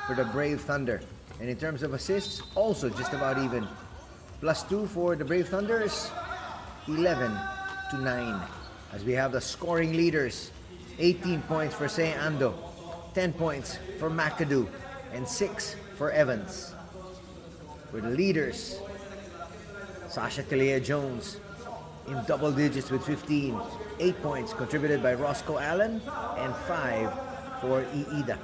for the Brave Thunder. And in terms of assists, also just about even. +2 for the Brave Thunders, 11 to 9. As we have the scoring leaders, 18 points for Seiya Ando, 10 points for McAdoo, and 6 for Evans. For the leaders, Sasha Kalia-Jones in double digits with 15. 8 points contributed by Roscoe Allen, and 5 for Iida.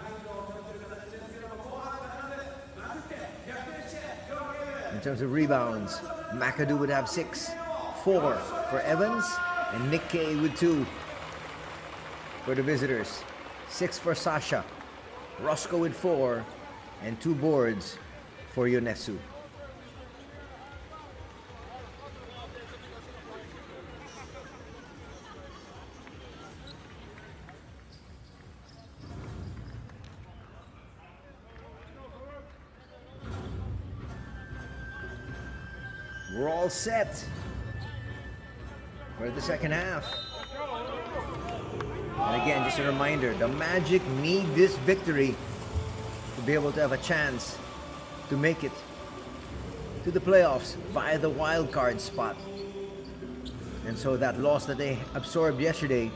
In terms of rebounds, McAdoo would have 6, 4 for Evans, and Nick Kay with 2 for the visitors. 6 for Sasha, Roscoe with 4, and 2 boards for Yonesu. We're all set for the second half. And again, just a reminder, the Magic need this victory to be able to have a chance to make it to the playoffs via the wild card spot. And so that loss that they absorbed yesterday,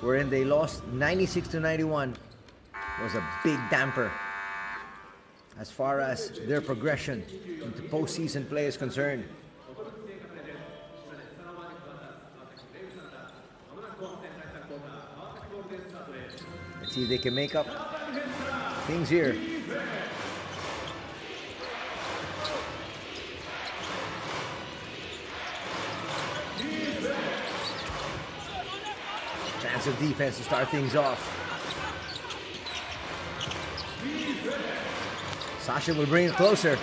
wherein they lost 96-91, was a big damper as far as their progression into postseason play is concerned. Let's see if they can make up things here. Chance of defense to start things off. Sasha will bring it closer.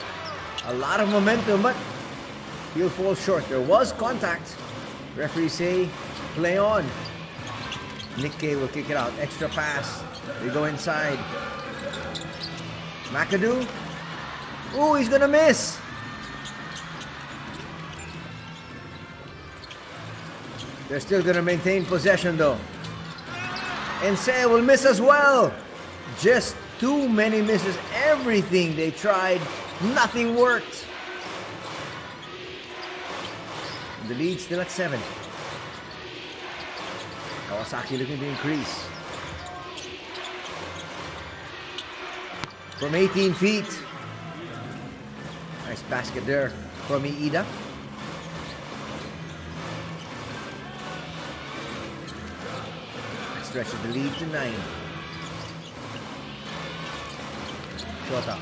A lot of momentum, but he'll fall short. There was contact. Referees say play on. Nick Kay will kick it out. Extra pass. They go inside. McAdoo. Oh, he's gonna miss. They're still gonna maintain possession though. And Seiya will miss as well. Just too many misses. Everything they tried, nothing worked. The lead still at 7. Kawasaki looking to increase. From 18 feet. Nice basket there from Iida. That stretches the lead to 9. Shota.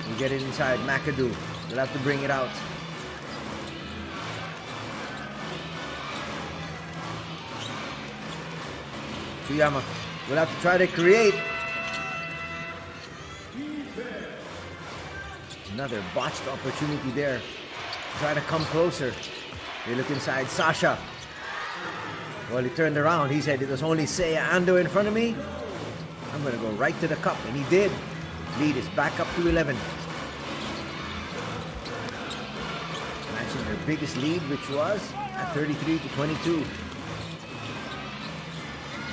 We get it inside. McAdoo will have to bring it out. Tsuyama will have to try to create. Another botched opportunity there. Try to come closer. They look inside. Sasha Well, he turned around. He said, it was only Seiya Ando in front of me. I'm going to go right to the cup. And he did. Lead is back up to 11. Matching their biggest lead, which was at 33-22.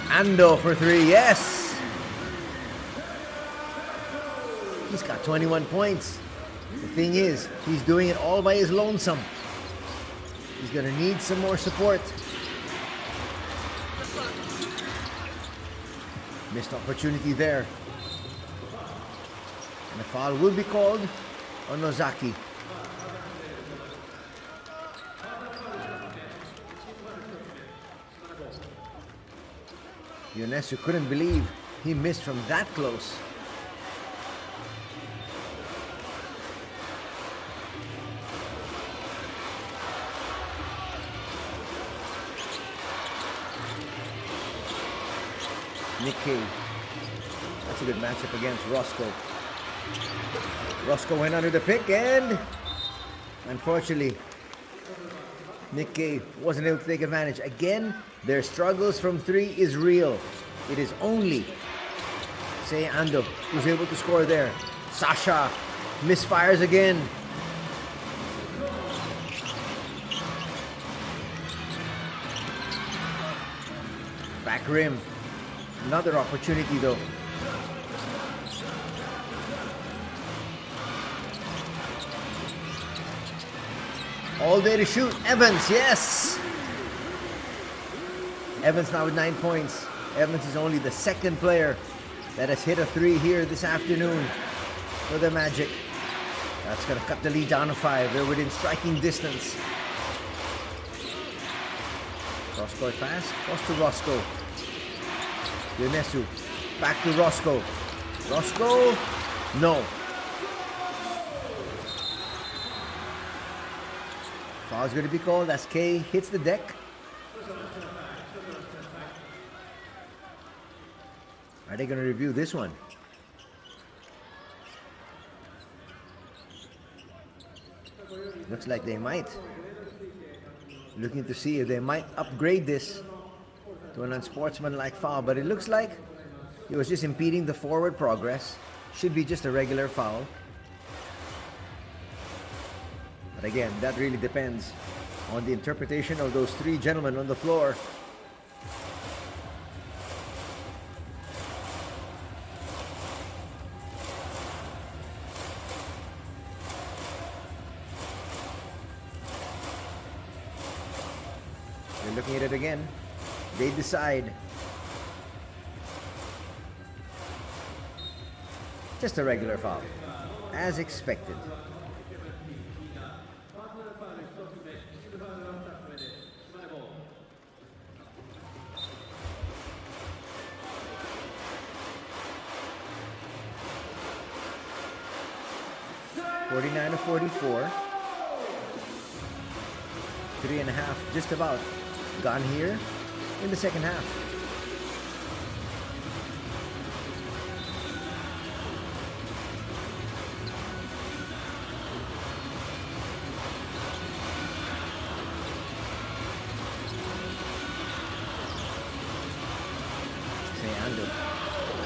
Ando for 3. Yes! He's got 21 points. The thing is, he's doing it all by his lonesome. He's going to need some more support. Missed opportunity there. And the foul will be called on Nozaki. Yonesu couldn't believe he missed from that close. Nikkei. That's a good matchup against Roscoe. Roscoe went under the pick and unfortunately Nikkei wasn't able to take advantage. Again, their struggles from 3 is real. It is only Seiya Ando who's able to score there. Sasha misfires again. Back rim. Another opportunity though. All day to shoot. Evans, yes! Evans now with 9 points. Evans is only the second player that has hit a 3 here this afternoon for the Magic. That's going to cut the lead down to 5. They're within striking distance. Cross-court pass. Cross to Roscoe. Yonesu. Back to Roscoe. Roscoe. No. Foul's going to be called as K hits the deck. Are they going to review this one? Looks like they might. Looking to see if they might upgrade this to an unsportsmanlike foul, but it looks like it was just impeding the forward progress. Should be just a regular foul. But again, that really depends on the interpretation of those 3 gentlemen on the floor. They're looking at it again. They decide. Just a regular foul, as expected. (49 to 44). 3.5 just about gone here in the second half. Ando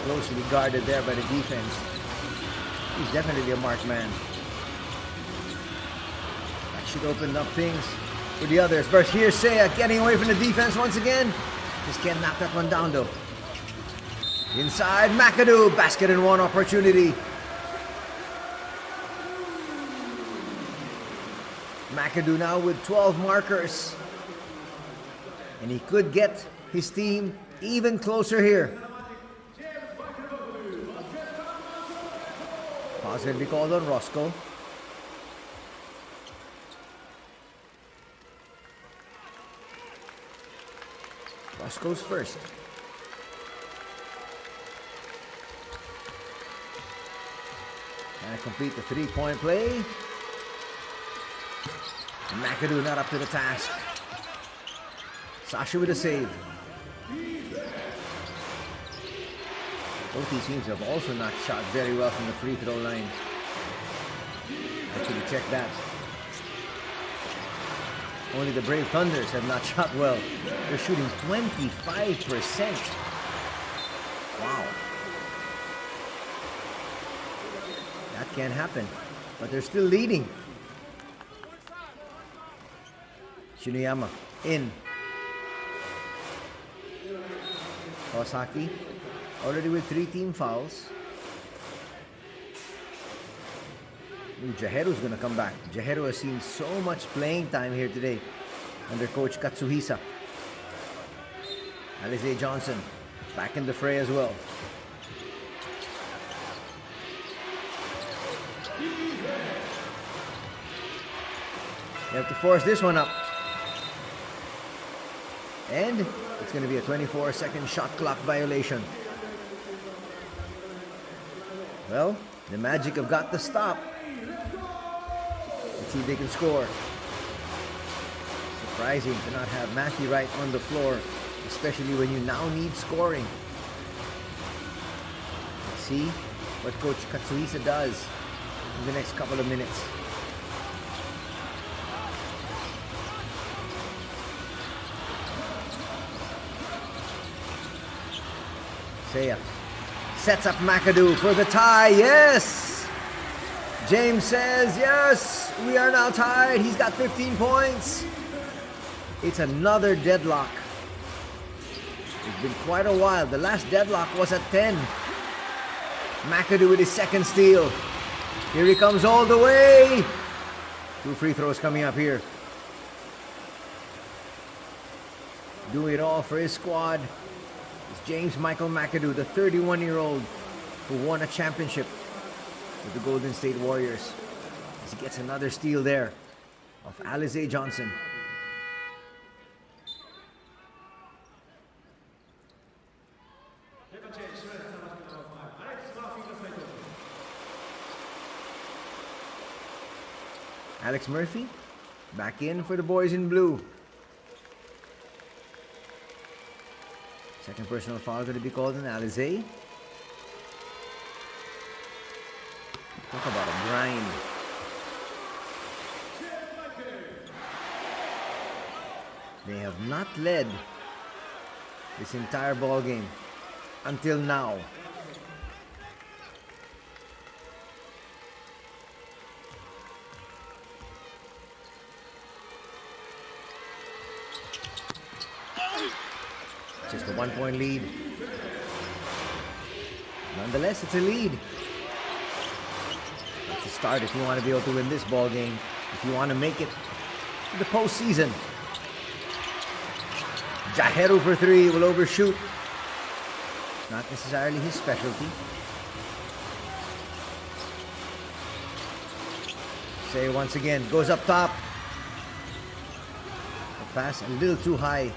closely guarded there by the defense. He's definitely a marked man. That should open up things for the others. But here's Seiya getting away from the defense once again. Just can't knock that one down though. Inside, McAdoo. Basket and 1 opportunity. McAdoo now with 12 markers. And he could get his team even closer here. Foul's going to be called on Roscoe. Roscoe's first. Trying to complete the 3-point play. And McAdoo not up to the task. Sasha with a save. Both these teams have also not shot very well from the free throw line. Actually, check that. Only the Brave Thunders have not shot well. They're shooting 25%. Wow. That can't happen. But they're still leading. Shinoyama in. Kawasaki already with 3 team fouls. Jaheru's gonna come back. Jaheru has seen so much playing time here today under coach Katsuhisa. Alize Johnson back in the fray as well. You have to force this one up. And it's going to be a 24-second shot clock violation. Well, the Magic have got the stop. Let's see if they can score. Surprising to not have Matthew Wright on the floor, especially when you now need scoring. Let's see what Coach Katsuhisa does in the next couple of minutes. Seiya sets up McAdoo for the tie. Yes! James says, yes, we are now tied. He's got 15 points. It's another deadlock. It's been quite a while. The last deadlock was at 10. McAdoo with his second steal. Here he comes all the way. 2 free throws coming up here. Doing it all for his squad. It's James Michael McAdoo, the 31-year-old who won a championship with the Golden State Warriors. As he gets another steal there of Alize Johnson. Alex Murphy back in for the boys in blue. Second personal foul going to be called on Alize. Talk about a grind. They have not led this entire ball game until now. Just a 1-point lead. Nonetheless, it's a lead. That's a start if you want to be able to win this ball game. If you want to make it to the postseason. Jaheru for 3 will overshoot. Not necessarily his specialty. Say once again, goes up top. The pass a little too high.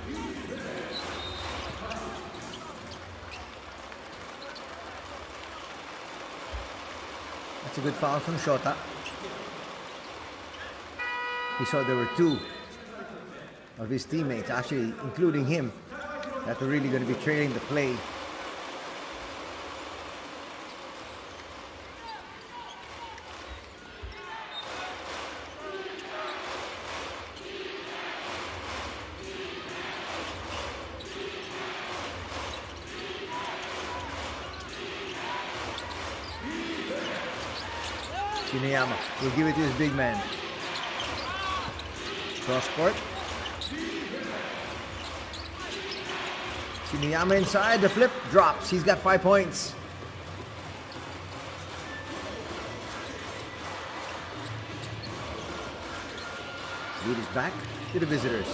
That's a good foul from Shota. He saw there were 2 of his teammates, actually including him, that were really going to be trailing the play. Shinoyama will give it to his big man. Cross court. Shinoyama inside, the flip drops. He's got 5 points. Lead is back to the visitors.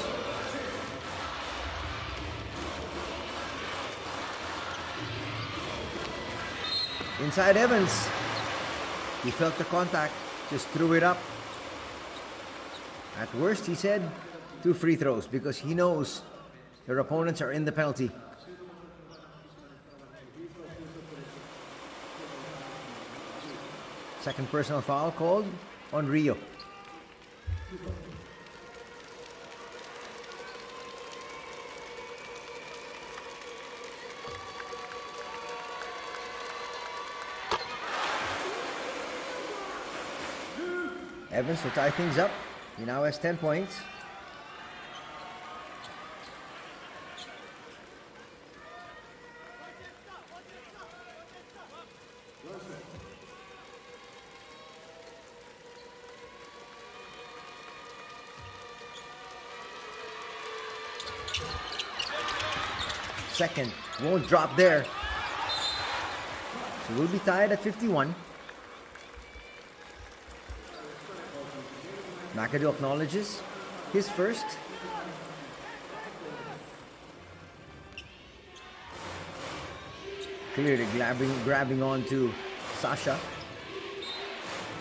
Inside Evans. He felt the contact, just threw it up. At worst, he said, 2 free throws because he knows their opponents are in the penalty. Second personal foul called on Rio. Evans will tie things up. He now has 10 points. Second, won't drop there. So we'll be tied at 51. McAdoo acknowledges his first. Clearly grabbing onto Sasha.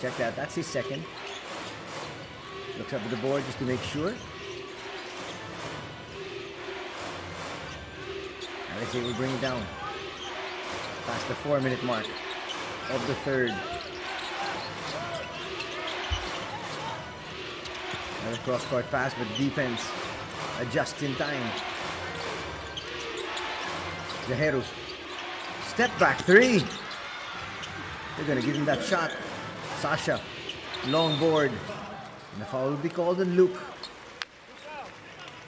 Check that, that's his second. Looks up at the board just to make sure. Alexei will bring it down. Past the 4-minute mark of the third. Another cross-court pass, but defense adjusts in time. Jaheru. Step back three. They're gonna give him that shot. Sasha. Long board. And the foul will be called on Luke.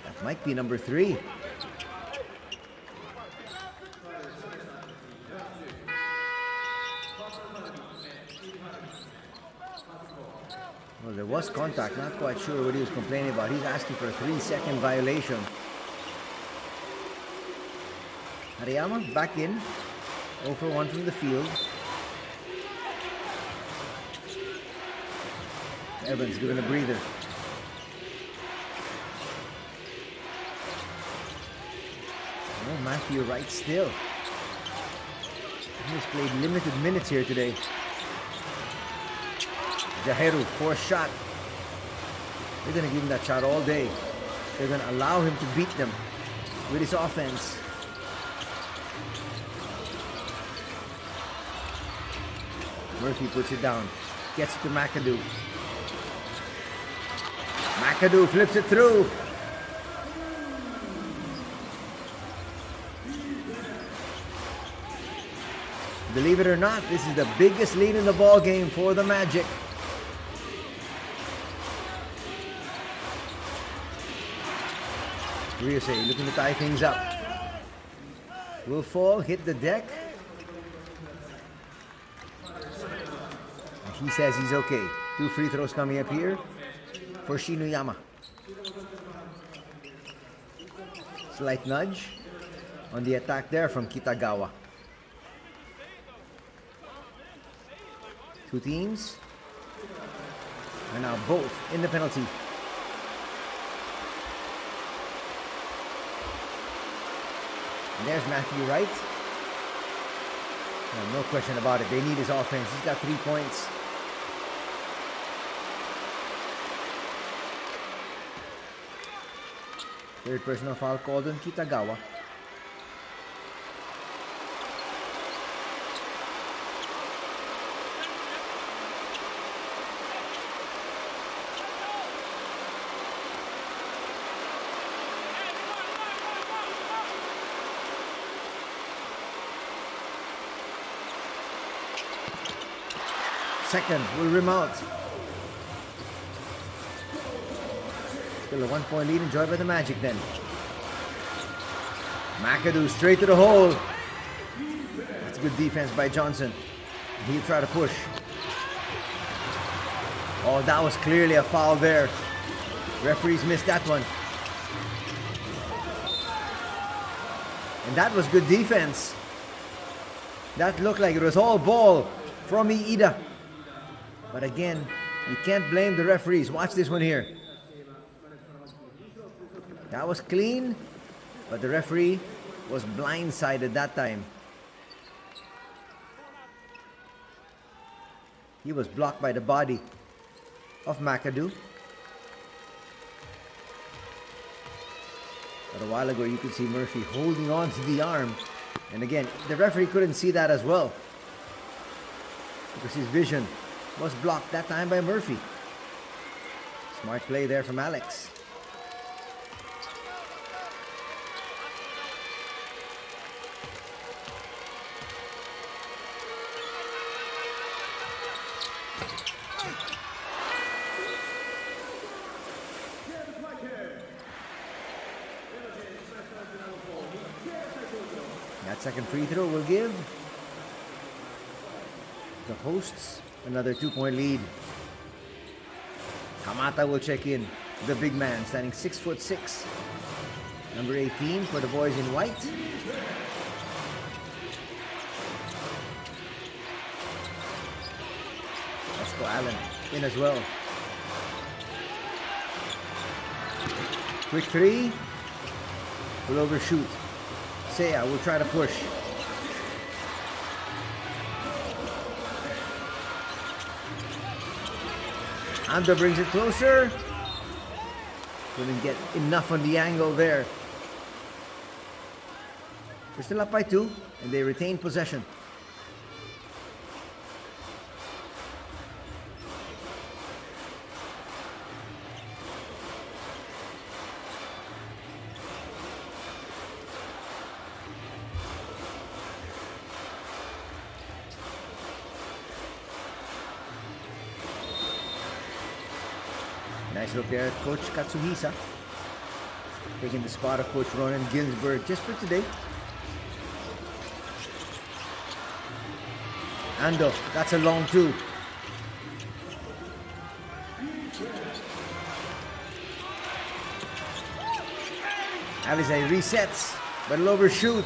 That might be number 3. Well, there was contact. Not quite sure what he was complaining about. He's asking for a 3-second violation. Hariyama back in. 0 for 1 from the field. Evans given a breather. Oh, Matthew Wright still. He's played limited minutes here today. Jaheru, 4th shot. They're going to give him that shot all day. They're going to allow him to beat them with his offense. Murphy puts it down. Gets to McAdoo. McAdoo flips it through. Believe it or not, this is the biggest lead in the ball game for the Magic. Ryusei looking to tie things up. Will fall, hit the deck. He says he's okay. 2 free throws coming up here for Shinuyama. Slight nudge on the attack there from Kitagawa. 2 teams are now both in the penalty. And there's Matthew Wright. No question about it. They need his offense. He's got 3 points. Third personal foul called on Kitagawa. Second will rim out. Still a 1-point lead enjoyed by the Magic then. McAdoo straight to the hole. That's good defense by Johnson. He'll try to push. Oh, that was clearly a foul there. Referees missed that one. And that was good defense. That looked like it was all ball from Iida. But again, you can't blame the referees. Watch this one here. That was clean, but the referee was blindsided that time. He was blocked by the body of McAdoo. But a while ago, you could see Murphy holding on to the arm. And again, the referee couldn't see that as well, because his vision was blocked that time by Murphy. Smart play there from Alex. That second free throw will give the hosts another 2-point lead. Kamata will check in. The big man standing 6'6". Number 18 for the boys in white. Let's go, Allen. In as well. Quick three. Will overshoot. Seiya will try to push. Ando brings it closer. Couldn't get enough on the angle there. They're still up by 2, and they retain possession. Nice look there at Coach Katsuhisa. Taking the spot of Coach Ronan Ginsberg just for today. Ando, that's a long 2. Alize resets, but it'll overshoot.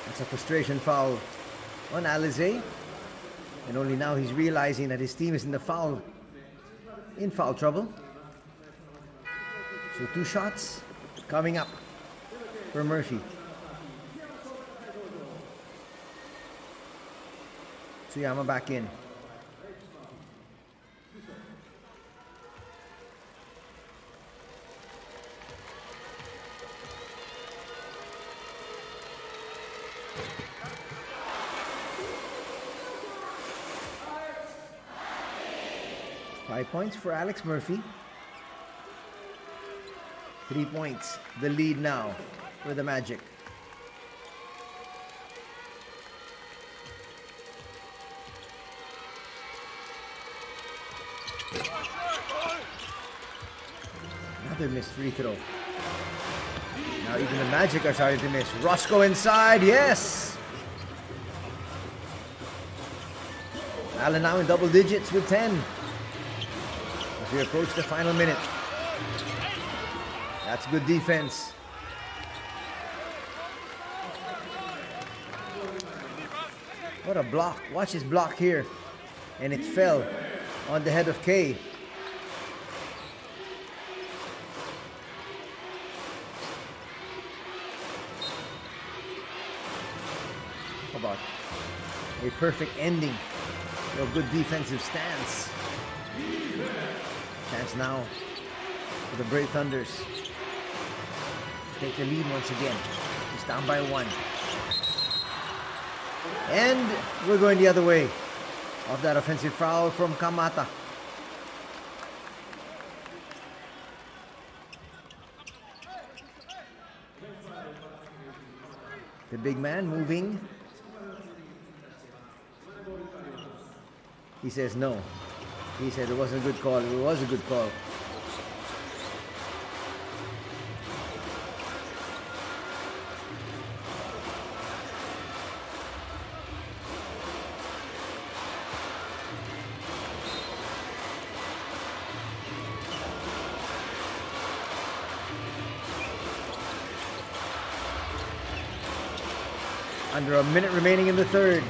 That's a frustration foul on Alize. And only now he's realizing that his team is in foul trouble. So 2 shots coming up for Murphy. Tsuyama back in. Five points for Alex Murphy. 3 points, the lead now for the Magic. Another missed free throw. Now even the Magic are starting to miss. Roscoe inside, yes! Allen now in double digits with 10. As we approach the final minute. That's good defense. What a block. Watch his block here. And it fell on the head of Kay. How about a perfect ending to a good defensive stance. Chance now for the Brave Thunders. Take the lead once again. He's down by 1. And we're going the other way of that offensive foul from Kamata. The big man moving. He says no. He said it wasn't a good call. It was a good call. Under a minute remaining in the third.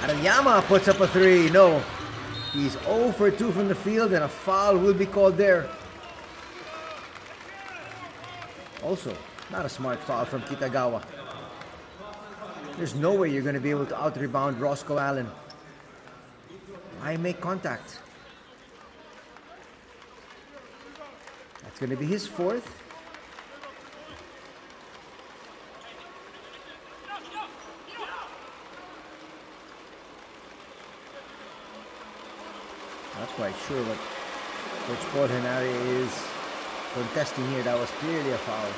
Arayama puts up a 3. No. He's 0 for 2 from the field and a foul will be called there. Also, not a smart foul from Kitagawa. There's no way you're going to be able to out-rebound Roscoe Allen. Why make contact? That's going to be his 4th. Not quite sure what Coach Paul Henare is contesting here. That was clearly a foul.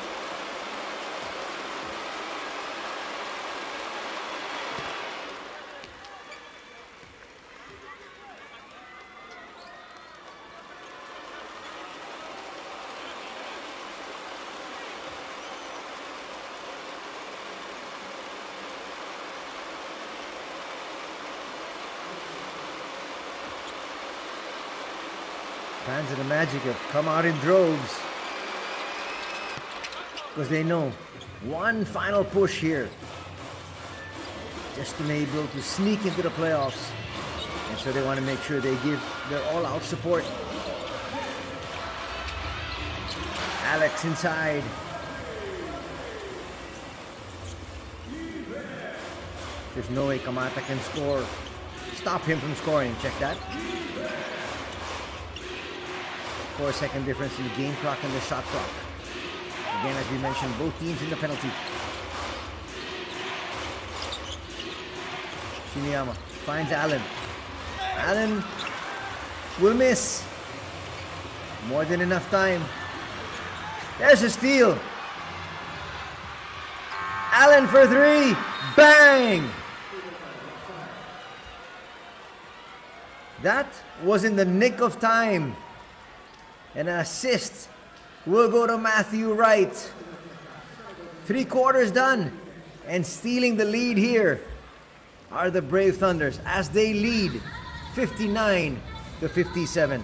Fans of the Magic have come out in droves because they know one final push here just to be able to sneak into the playoffs. And so they want to make sure they give their all-out support. Alex inside. There's no way Kamata can score. Stop him from scoring. Check that. 4-second difference in the game clock and the shot clock. Again, as we mentioned, both teams in the penalty. Shiniyama finds Allen. Allen will miss. More than enough time. There's a steal. Allen for three. Bang! That was in the nick of time. And an assist will go to Matthew Wright. 3 quarters done. And stealing the lead here are the Brave Thunders as they lead 59-57.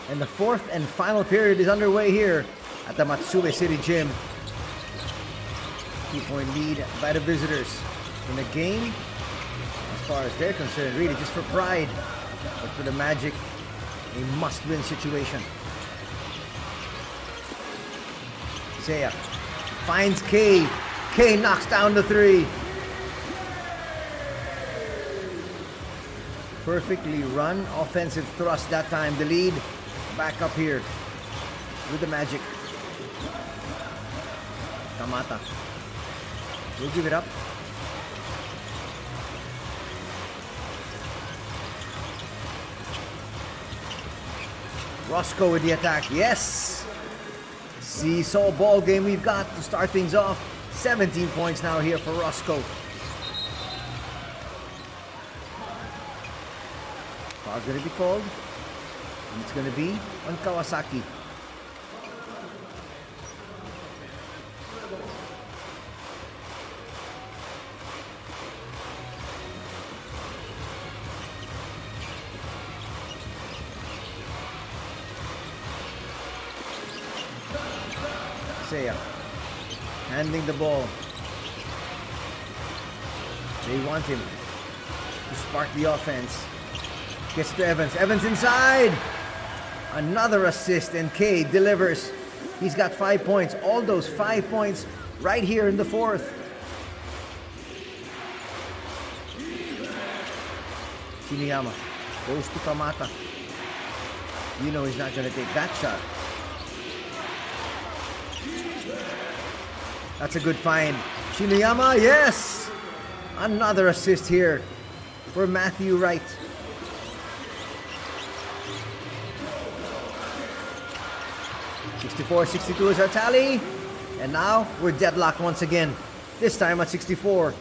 And the 4th and final period is underway here at the Matsue City Gym. 2-point lead by the visitors in the game. As far as they're concerned, really just for pride. But for the Magic, a must-win situation. Isaiah finds K. K knocks down the 3. Perfectly run offensive thrust that time. The lead back up here with the Magic. Kamata will give it up. Roscoe with the attack. Yes! Seesaw ball game we've got to start things off. 17 points now here for Roscoe. Foul's going to be called. And it's going to be on Kawasaki. Seiya handling the ball. They want him to spark the offense. Gets to Evans. Evans inside. Another assist, and K delivers. He's got 5 points. All those 5 points right here in the fourth. Shiniyama goes to Kamata. You know he's not going to take that shot. That's a good find. Shiniyama, yes! Another assist here for Matthew Wright. 64-62 is our tally. And now we're deadlocked once again. This time at 64.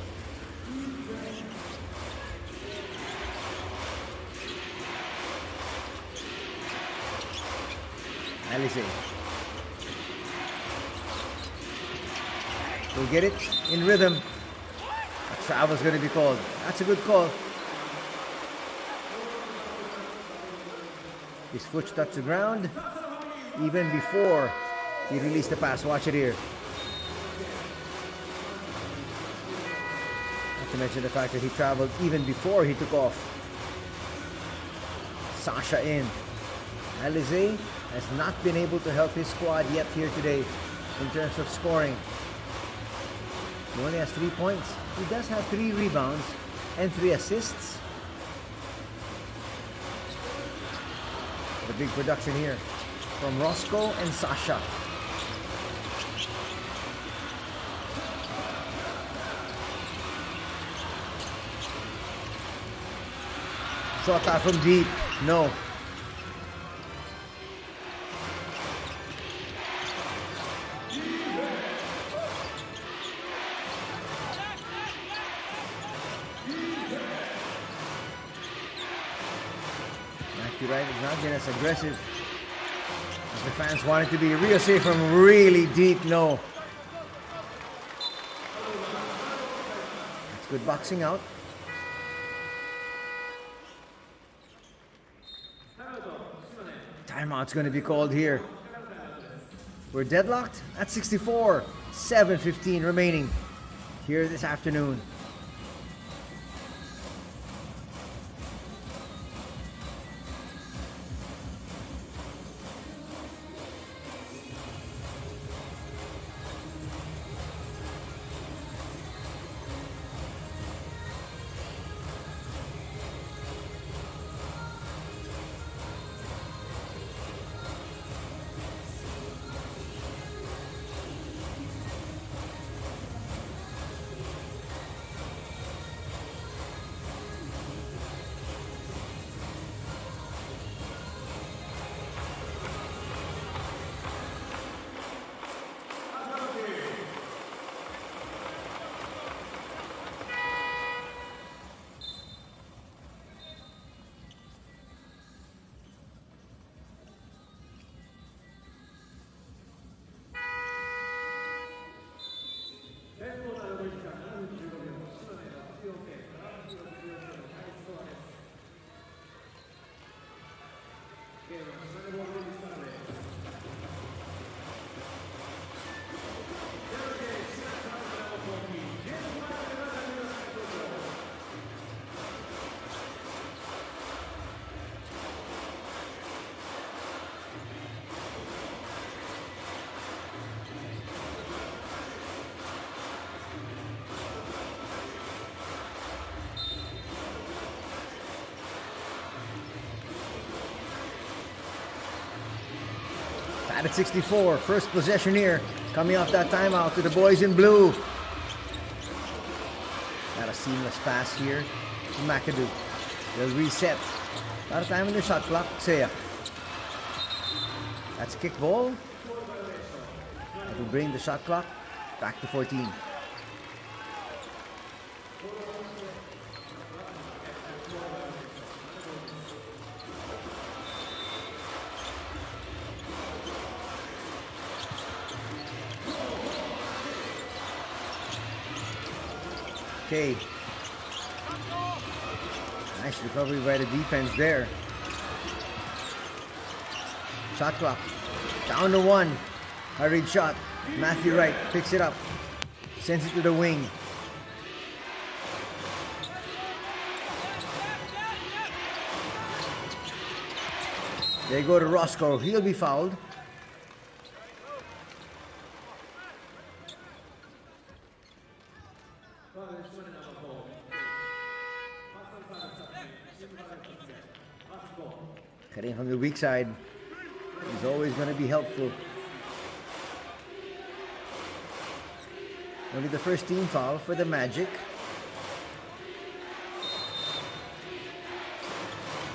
Alize will get it in rhythm. A travel's going to be called. That's a good call. His foot touched the ground even before he released the pass. Watch it here. Not to mention the fact that he traveled even before he took off. Sasha in. Alize has not been able to help his squad yet here today in terms of scoring. He only has 3 points. He does have 3 rebounds and 3 assists. The big production here from Roscoe and Sasha. Shot out from deep. No. Right, it's not been as aggressive as the fans want it to be. Rio safe from really deep. No. That's good boxing out. Timeout's going to be called here. We're deadlocked at 64. 7:15 remaining here this afternoon. At 64, first possession here, coming off that timeout to the boys in blue. Got a seamless pass here to McAdoo. They'll reset. A lot of time in the shot clock. Seiya. That's kick ball. That will bring the shot clock back to 14. Okay. Nice recovery by the defense there. Shot clock. Down to 1. Hurried shot. Matthew Wright picks it up, sends it to the wing. They go to Roscoe. He'll be fouled. Cutting from the weak side is always going to be helpful. Only the first team foul for the Magic.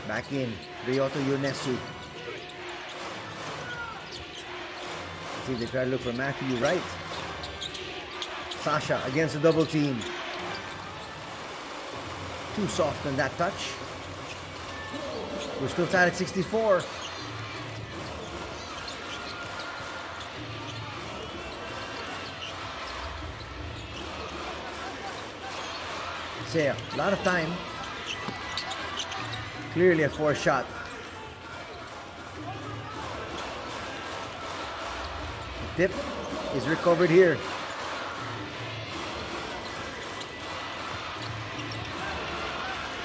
Back in, Ryoto Yonesu. See if they try to look for Matthew Wright. Sasha against the double team. Too soft on that touch. We're still tied at 64. Say a lot of time. Clearly a forced shot. The tip is recovered here.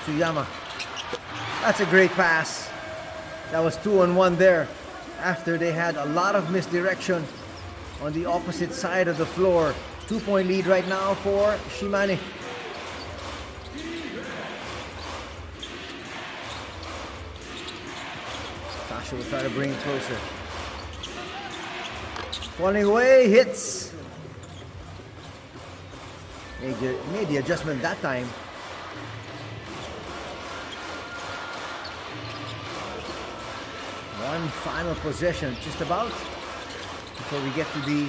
Tsuyama. That's a great pass. That was 2-on-1 there after they had a lot of misdirection on the opposite side of the floor. 2-point lead right now for Shimane. Sasha will try to bring it closer. Falling away, hits. Made the adjustment that time. One final possession, just about, before we get to the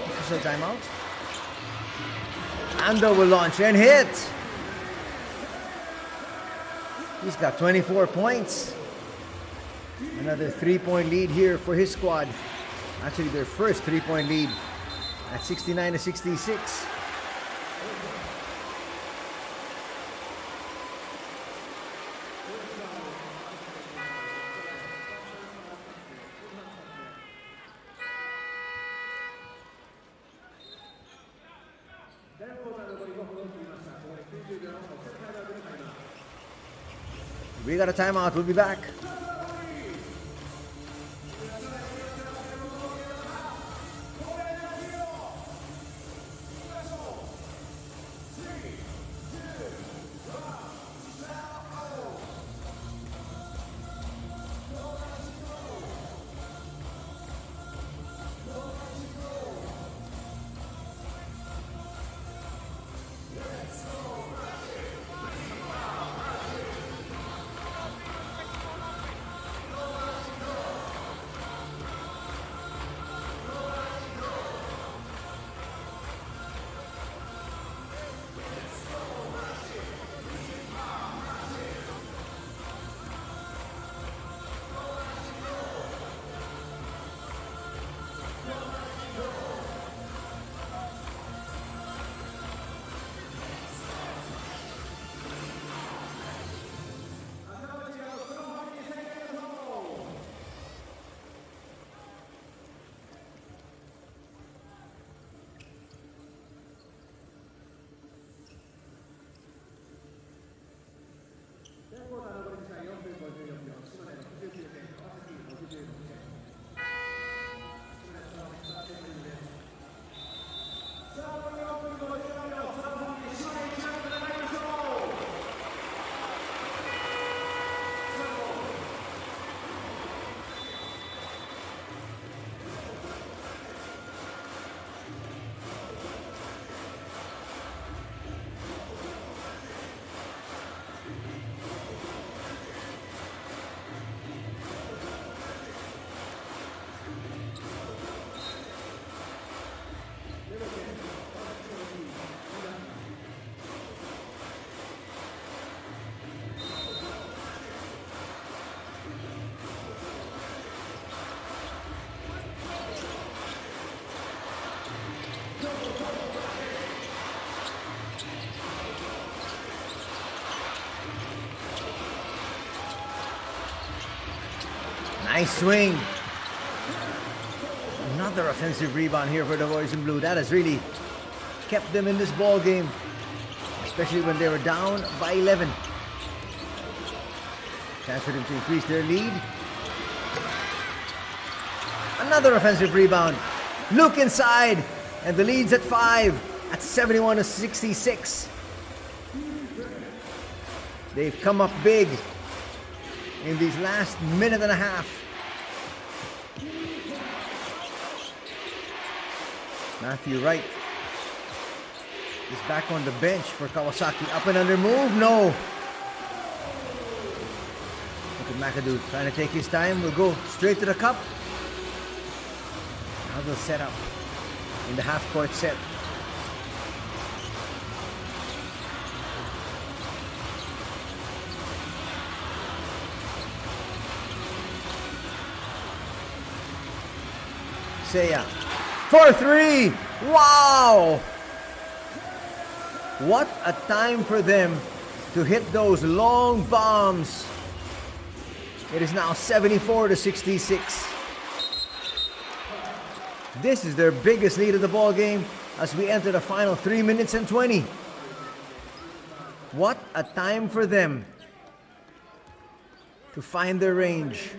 official timeout. Ando will launch and hit. He's got 24 points. Another 3-point lead here for his squad. Actually, their first 3-point lead at 69-66. We got a timeout. We'll be back. Nice swing. Another offensive rebound here for the boys in blue. That has really kept them in this ball game, especially when they were down by 11. Chance for them to increase their lead. Another offensive rebound. Look inside, and the lead's at 5 at 71-66. They've come up big in these last minute and a half. Matthew Wright is back on the bench for Kawasaki. Up and under move, no. Look at McAdoo trying to take his time. We'll go straight to the cup. Now they'll set up in the half-court set. Seiya for 3. Wow! What a time for them to hit those long bombs. It is now 74-66. This is their biggest lead of the ball game as we enter the final 3 minutes and 20. What a time for them to find their range.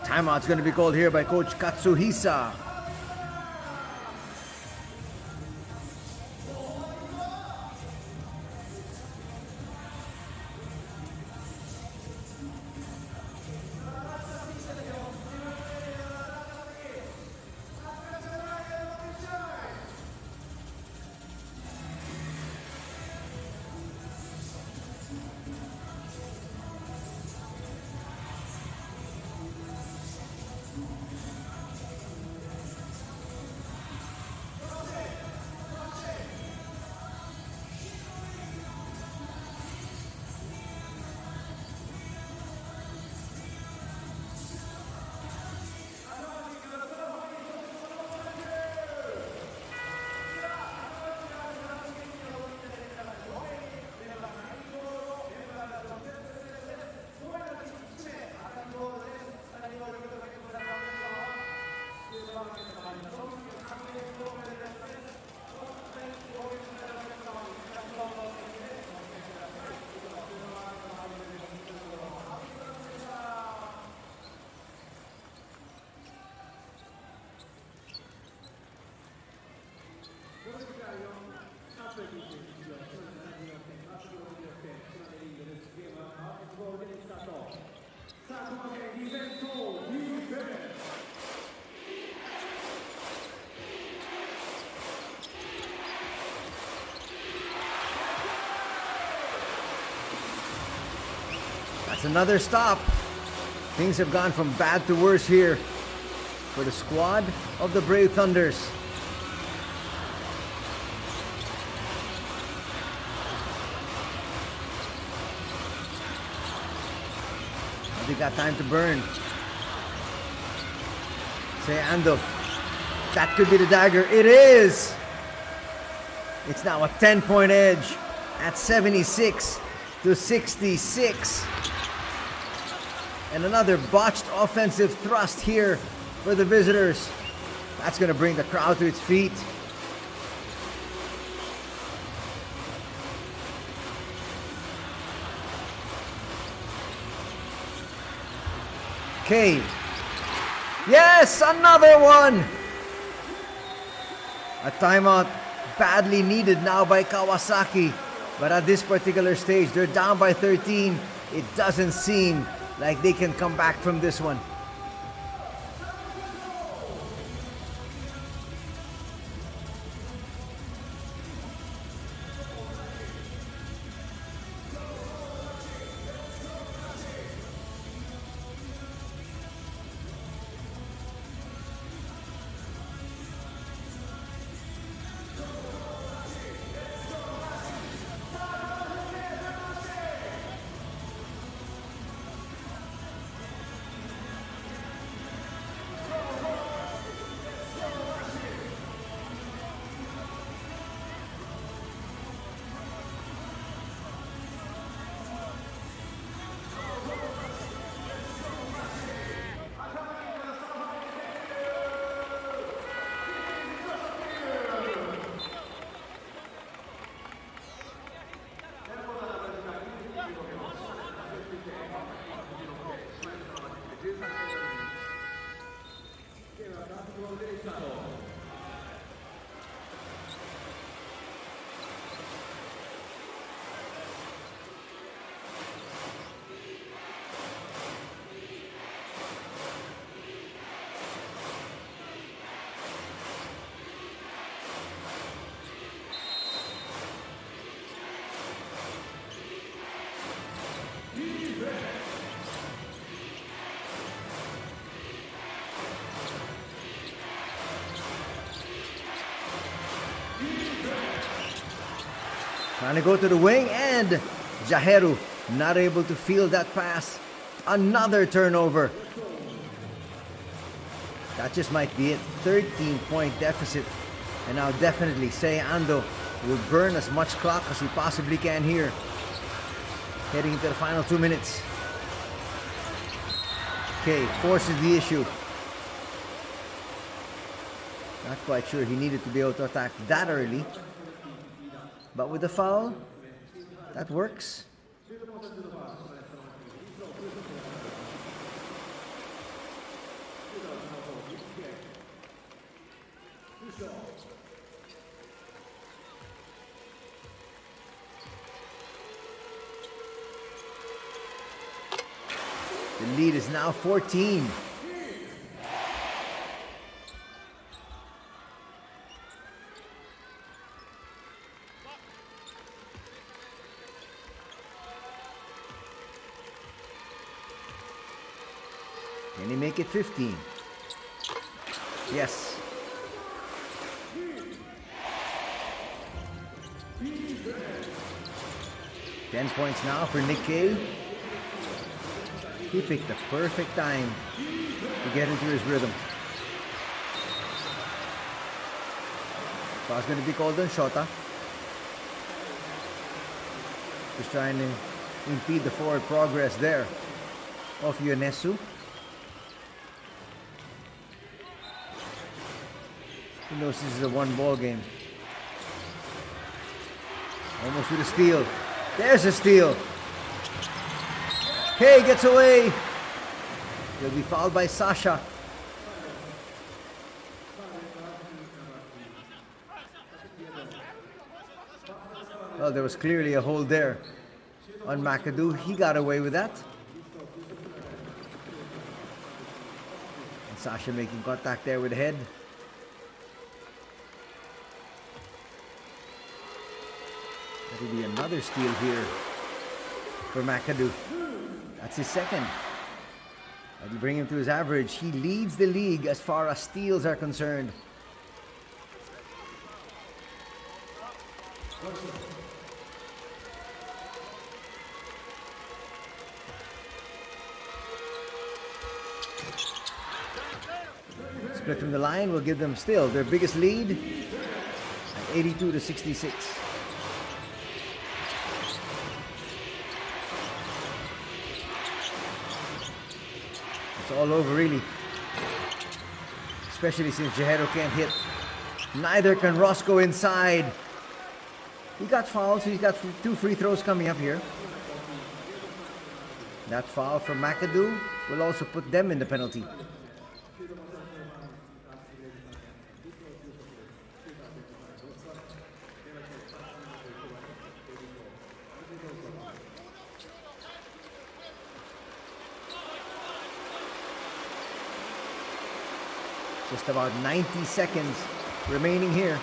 Timeout's going to be called here by Coach Katsuhisa. That's another stop. Things have gone from bad to worse here for the squad of the Brave Thunders. They got time to burn. Say Ando. That could be the dagger. It is! It's now a 10-point edge at 76-66. And another botched offensive thrust here for the visitors. That's going to bring the crowd to its feet. Cade. Yes, another one! A timeout badly needed now by Kawasaki. But at this particular stage, they're down by 13. It doesn't seem like they can come back from this one. Trying to go to the wing, and Jaheru not able to field that pass. Another turnover. That just might be it. 13-point deficit. And now definitely Sei Ando will burn as much clock as he possibly can here. Heading into the final 2 minutes. Okay, forces the issue. Not quite sure he needed to be able to attack that early. But with the foul, that works. The lead is now 14. Can he make it 15? Yes. Ten points now for Nikkei. He picked the perfect time to get into his rhythm. Foul's going to be called on Shota. Just trying to impede the forward progress there of Ionescu. He knows this is a one-ball game. Almost with a steal. There's a steal. Hey, gets away. He'll be fouled by Sasha. Well, there was clearly a hold there on McAdoo. He got away with that. And Sasha making contact there with the head. That'll be another steal here for McAdoo. That's his second. That'll bring him to his average. He leads the league as far as steals are concerned. Split from the line will give them still their biggest lead at 82-66. It's all over really. Especially since Jaheru can't hit. Neither can Roscoe inside. He got fouled, so he's got 2 free throws coming up here. That foul from McAdoo will also put them in the penalty. Just about 90 seconds remaining here.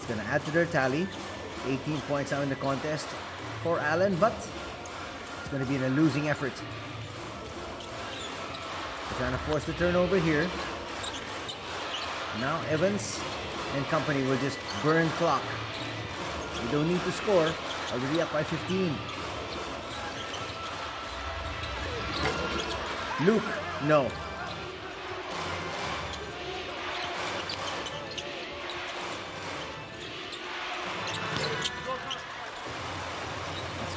Going to add to their tally. 18 points now in the contest for Allen, but it's going to be in a losing effort. They're trying to force the turnover here. Now Evans and company will just burn clock. They don't need to score. Already up by 15. Luke, no.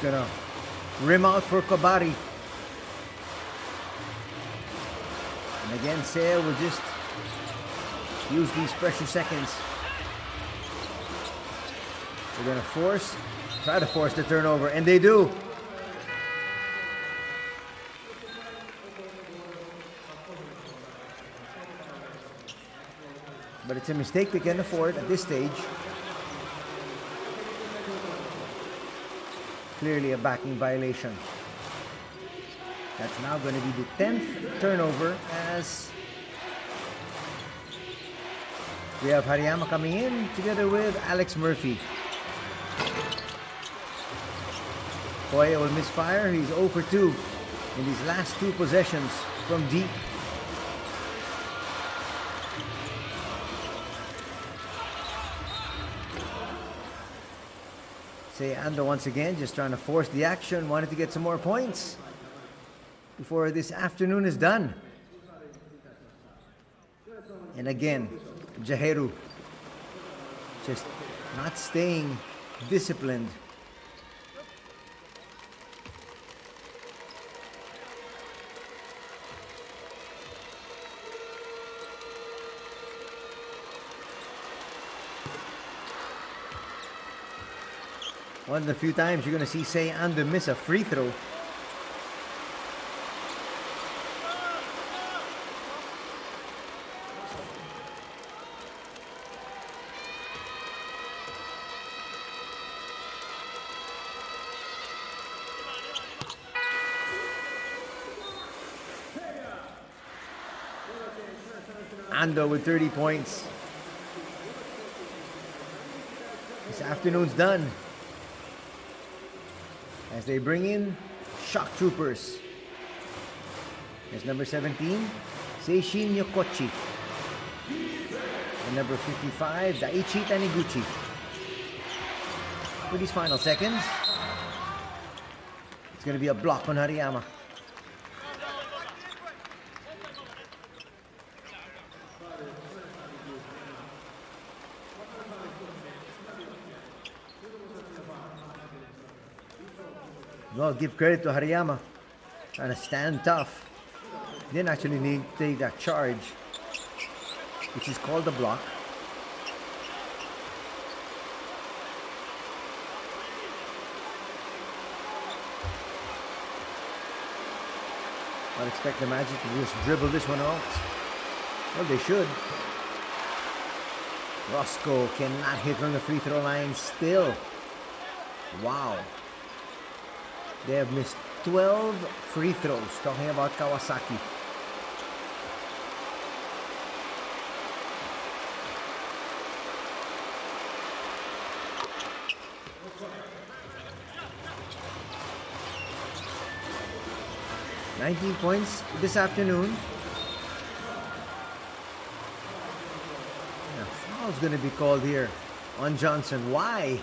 gonna rim out for Kabari. And again, Seiya will just use these pressure seconds. They're gonna try to force the turnover, and they do. But it's a mistake they can afford at this stage. Clearly a backing violation. That's now going to be the 10th turnover as we have Hariyama coming in together with Alex Murphy. Koya will misfire. He's 0 for 2 in these last 2 possessions from deep. Ando once again just trying to force the action, wanted to get some more points before this afternoon is done. And again, Jaheru just not staying disciplined. One of the few times you're going to see Ando miss a free throw. Ando with 30 points. This afternoon's done. As they bring in shock troopers. There's number 17, Seishin Yokochi. And number 55, Daichi Taniguchi. For these final seconds, it's going to be a block on Hariyama. Well, give credit to Hariyama. Trying to stand tough. Didn't actually need to take that charge, which is called a block. I'd expect the Magic to just dribble this one out. Well, they should. Roscoe cannot hit from the free throw line still. Wow. They have missed 12 free throws, talking about Kawasaki. $19 points this afternoon. Now, foul's going to be called here on Johnson. Why?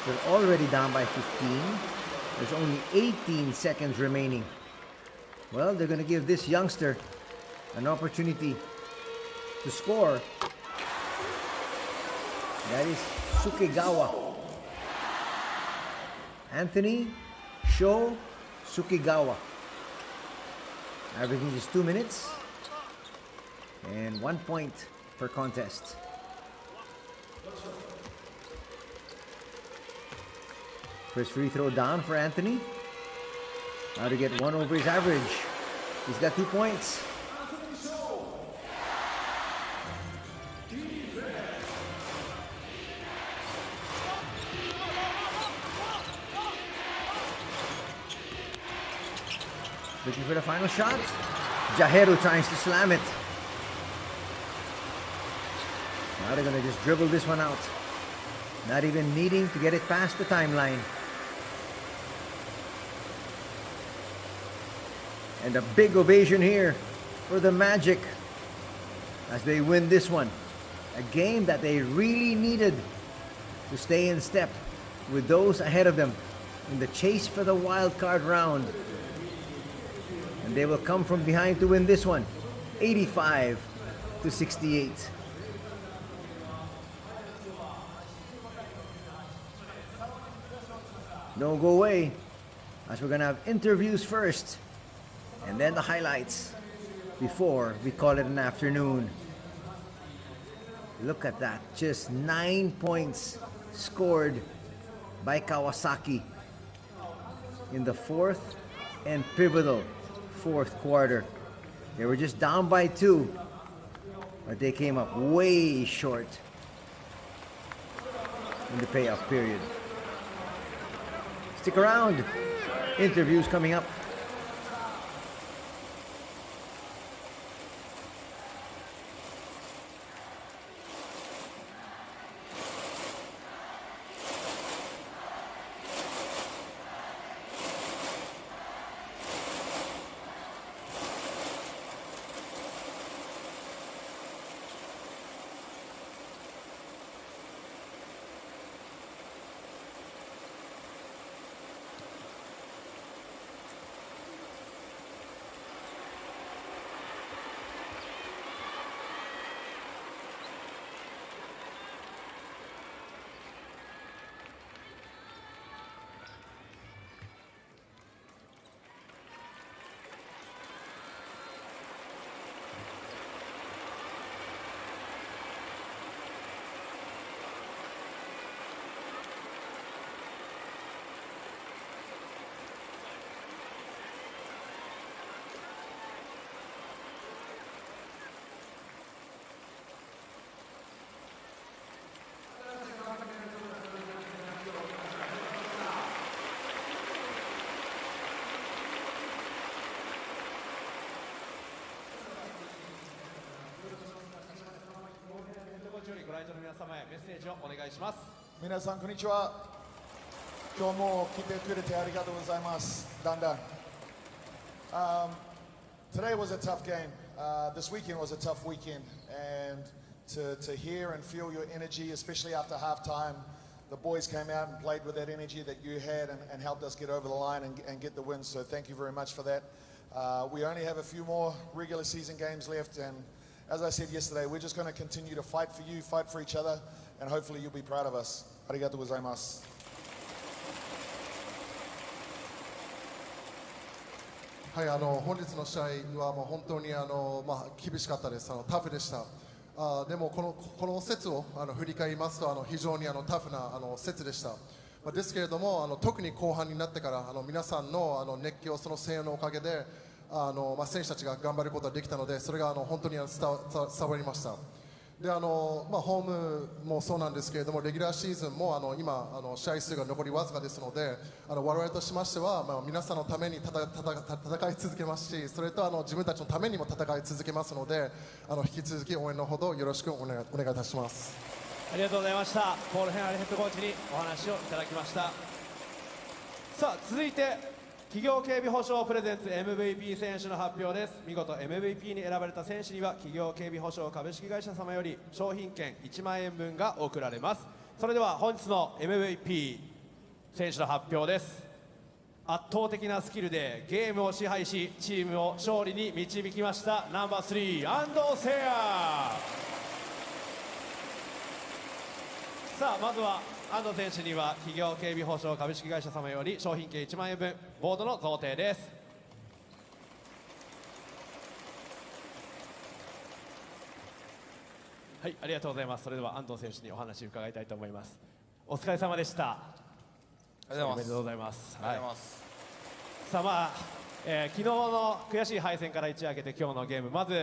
They're already down by 15. There's only 18 seconds remaining. Well, they're going to give this youngster an opportunity to score. That is Sukegawa. Anthony Sho Sukegawa. Averaging just 2 minutes and 1 point per contest. First free throw down for Anthony. Now to get 1 over his average. He's got 2 points. Looking for the final shot. Jaheru tries to slam it. Now they're going to just dribble this one out. Not even needing to get it past the timeline. And a big ovation here for the Magic as they win this one. A game that they really needed to stay in step with those ahead of them in the chase for the wild card round. And they will come from behind to win this one, 85-68. Don't go away, as we're gonna have interviews first, and then the highlights before we call it an afternoon. Look at that, just 9 points scored by Kawasaki in the fourth and pivotal fourth quarter. They were just down by 2, but they came up way short in the payoff period. Stick around, interviews coming up.皆さんこんにちは。今日も来てくれてありがとうございます。だんだん。Today was a tough game. This weekend was a tough weekend, and to hear and feel your energy, especially after halftime, the boys came out and played with that energy that you had and helped us get over the line and get the win. So thank you very much for that. We only have a few more regular season games left, and as I said yesterday, we're just going to continue to fight for you, fight for each other, and hopefully you'll be proud of us. ありがとうございます。はい、本日の試合はもう本当に厳しかったです。タフでした。でもこの節を振り返りますと非常にタフな節でした。ですけれども特に後半になってから皆さんの熱狂、その声援のおかげで選手たちが頑張ることができたので、それが本当に伝わりました。でホームもそうなんですけれども、レギュラーシーズンも今試合数が残りわずかですので、我々としましては、皆さんのために戦い続けますし、それと自分たちのためにも戦い続けますので、引き続き応援のほどよろしくお願いいたします。ありがとうございました。ポール・ヘンアリヘッドコーチにお話をいただきました。さあ続いて企業警備保障プレゼンツ MVP 選手の発表です。見事 MVP に選ばれた選手には企業警備保障株式会社様より商品券1万円分が贈られます。それでは本日の MVP 選手の発表です。圧倒的なスキルでゲームを支配しチームを勝利に導きましたナンバー3安藤誠也。さあまずは安藤選手には企業警備保障株式会社様より商品券1万円分ボードの贈呈です。はい、ありがとうございます。それでは安藤選手にお話を伺いたいと思います。お疲れ様でした。おめでとうございます。さあ昨日の悔しい敗戦から一夜明けて今日のゲーム、まず、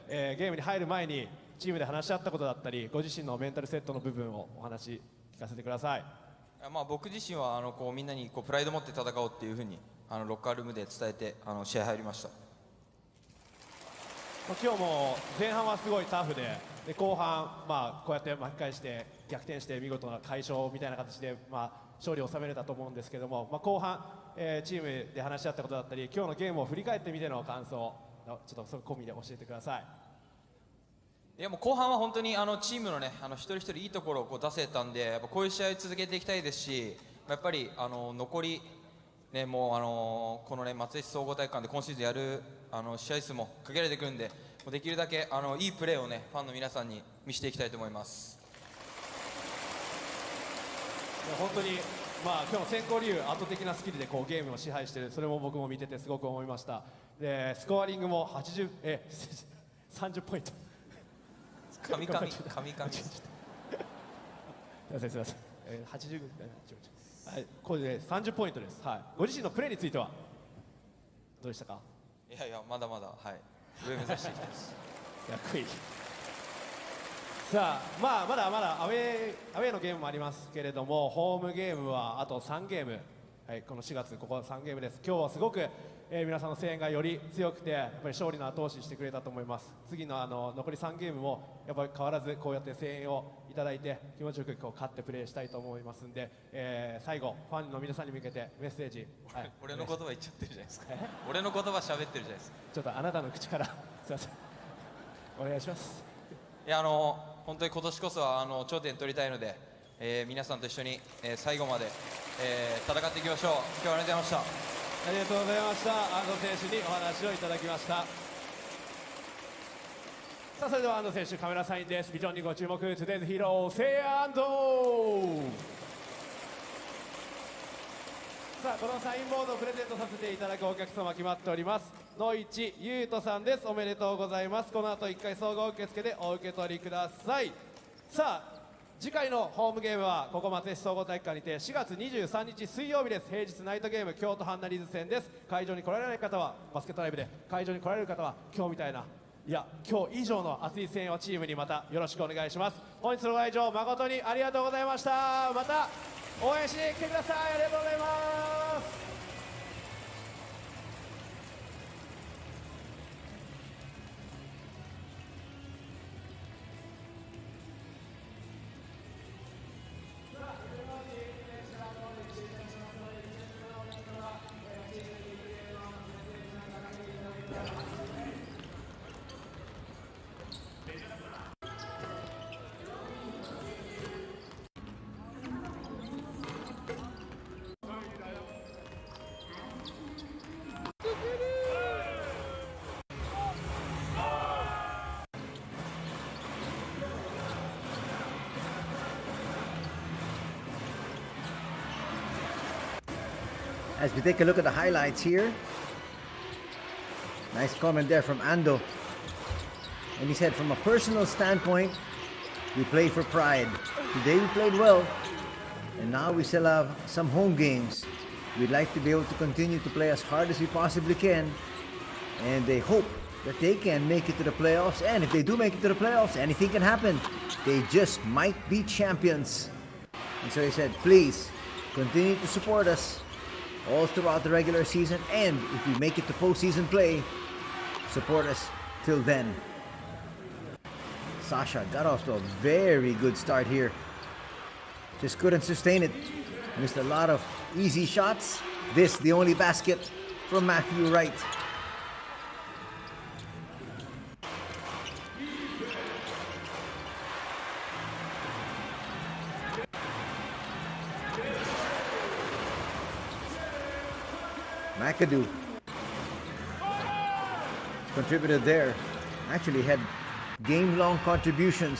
ゲームに入る前にチームで話し合ったことだったり、ご自身のメンタルセットの部分をお話聞かせてください。僕自身はみんなにプライドを持って戦おうっていうふうにロッカールームで伝えて試合入りました。今日も前半はすごいタフで、後半こうやって巻き返して逆転して見事な快勝みたいな形で勝利を収めれたと思うんですけども、後半、チームで話し合ったことだったり今日のゲームを振り返ってみての感想、ちょっとそれ込みで教えてください。いやもう後半は本当にチームのね一人一人いいところを出せたんで、やっぱこういう試合を続けていきたいですし、やっぱり残りねもうこのね松江市総合体育館で今シーズンやる試合数も限られてくるんで、できるだけいいプレーをねファンの皆さんに見せていきたいと思います。本当にまあ今日の先行理由、圧倒的なスキルでこうゲームを支配している、それも僕も見ててすごく思いました。でスコアリングも30ポイント。神々。すみませんすみません。80はい、これで30ポイントです。はい。ご自身のプレーについてはどうでしたか？いやいや、まだまだ、はい、上目指していきたいです。かっこいい。さあ、まあまだまだアウェーのゲームもありますけれども、ホームゲームはあと3ゲーム。はい、この4月ここ3ゲームです。今日はすごく、皆さんの声援がより強くて、やっぱり勝利の後押ししてくれたと思います。次の残り3ゲームもやっぱり変わらずこうやって声援をいただいて気持ちよくこう勝ってプレーしたいと思いますんで、最後ファンの皆さんに向けてメッセージ、はい、俺の言葉言っちゃってるじゃないですか。俺の言葉喋ってるじゃないですか。ちょっとあなたの口からすいません、お願いします。いや本当に今年こそは頂点取りたいので、皆さんと一緒に、最後まで、戦っていきましょう。今日はありがとうございました。ありがとうございました。安藤選手にお話をいただきました。さあそれでは安藤選手、カメラサインです。ビジョンにご注目。Today's Hero、せいや安藤。さあこのサインボードをプレゼントさせていただくお客様決まっております。野市優斗さんです。おめでとうございます。この後1回総合受付でお受け取りください。さあ次回のホームゲームはここ松江市総合体育館にて4月23日水曜日です。平日ナイトゲーム京都ハンナリーズ戦です。会場に来られない方はバスケットライブで、会場に来られる方は今日みたいな、いや今日以上の熱い声援をチームにまたよろしくお願いします。本日のご来場誠にありがとうございました。また応援しに来てください。ありがとうございます。As we take a look at the highlights here, nice comment there from Ando. And he said, from a personal standpoint, we play for pride. Today we played well, and now we still have some home games. We'd like to be able to continue to play as hard as we possibly can, and they hope that they can make it to the playoffs. And if they do make it to the playoffs, anything can happen. They just might be champions. And so he said, please continue to support us all throughout the regular season, and if we make it to postseason play, support us till then. Sasha got off to a very good start here. Just couldn't sustain it. Missed a lot of easy shots. This, the only basket from Matthew Wright. McAdoo contributed there. Actually had game-long contributions.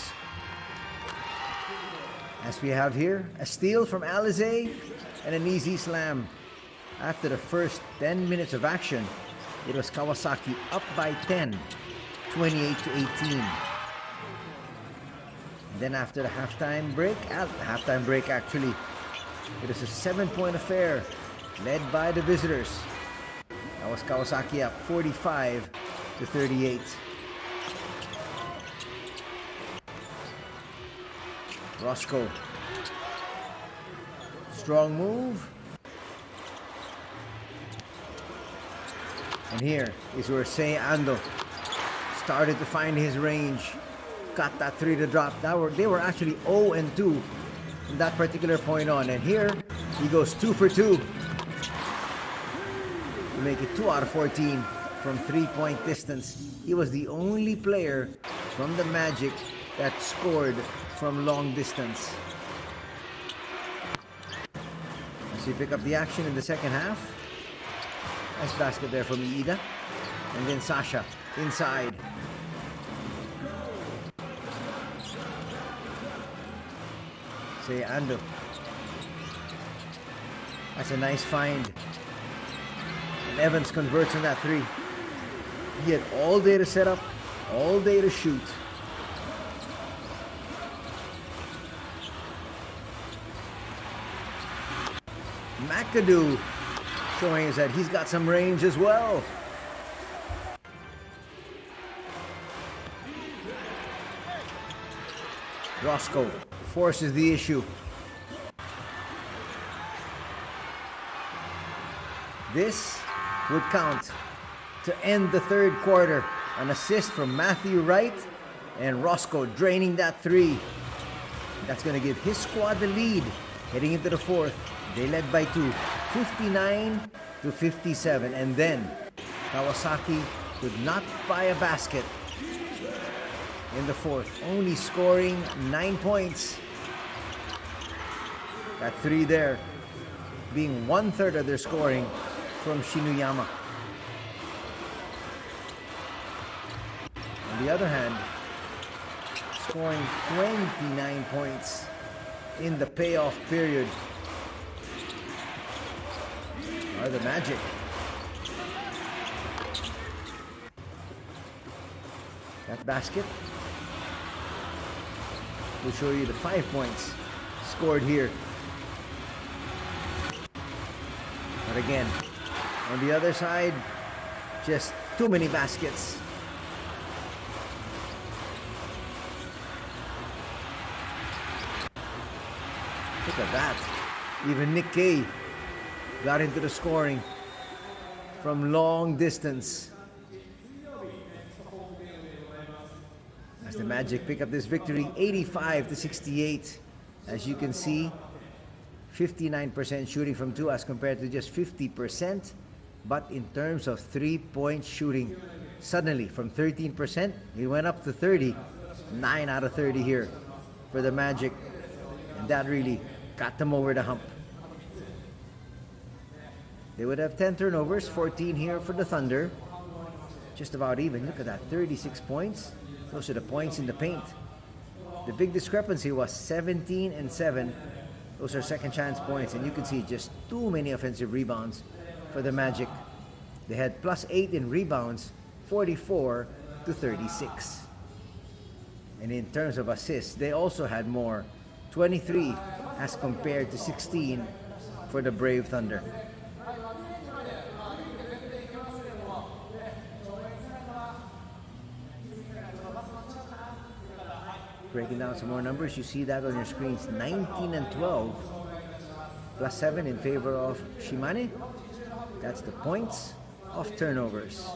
As we have here, a steal from Alizé and an easy slam. After the first 10 minutes of action, it was Kawasaki up by 10, 28 to 18. And then after the halftime break, actually, it was a 7-point affair led by the visitors. That was Kawasaki up 45 to 38. Roscoe. Strong move. And here is where Sei Ando started to find his range. Got that three to drop. They were actually 0-2 from that particular point on. And here he goes 2 for 2. To make it 2 out of 14 from 3-point distance. He was the only player from the Magic that scored from long distance. As we pick up the action in the second half. Nice basket there from Iida. And then Sasha inside. Sei Ando. That's a nice find. And Evans converts on that three. He had all day to set up, all day to shoot. McAdoo showing us that he's got some range as well. Roscoe forces the issue. This would count to end the third quarter. An assist from Matthew Wright, and Roscoe draining that three. That's going to give his squad the lead heading into the fourth. They led by 2, 59-57, and then Kawasaki could not buy a basket in the fourth, only scoring 9 points. That three there being 1/3 of their scoring from Shinuyama. On the other hand, scoring 29 points in the payoff period are the Magic. That basket will show you the 5 points scored here. But again, on the other side, just too many baskets. Look at that. Even Nick Kay got into the scoring from long distance. As the Magic pick up this victory, 85-68. As you can see, 59% shooting from two as compared to just 50%. But in terms of three-point shooting, suddenly from 13%, it went up to 30. 9 out of 30 here for the Magic. And that really got them over the hump. They would have 10 turnovers, 14 here for the Thunder. Just about even. Look at that, 36 points. Those are the points in the paint. The big discrepancy was 17 and 7. Those are second chance points, and you can see just too many offensive rebounds for the Magic. They had +8 in rebounds, 44-36. And in terms of assists, they also had more, 23 as compared to 16 for the Brave Thunder. Breaking down some more numbers, you see that on your screens. 19 and 12, +7 in favor of Shimane. That's the points of turnovers.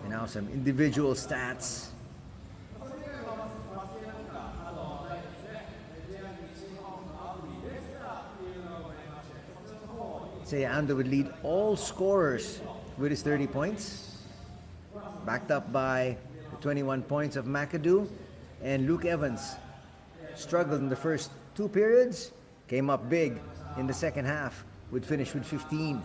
And now some individual stats. Ando would lead all scorers with his 30 points. Backed up by the 21 points of McAdoo, and Luke Evans struggled in the first 2 periods, came up big in the second half, would finish with 15.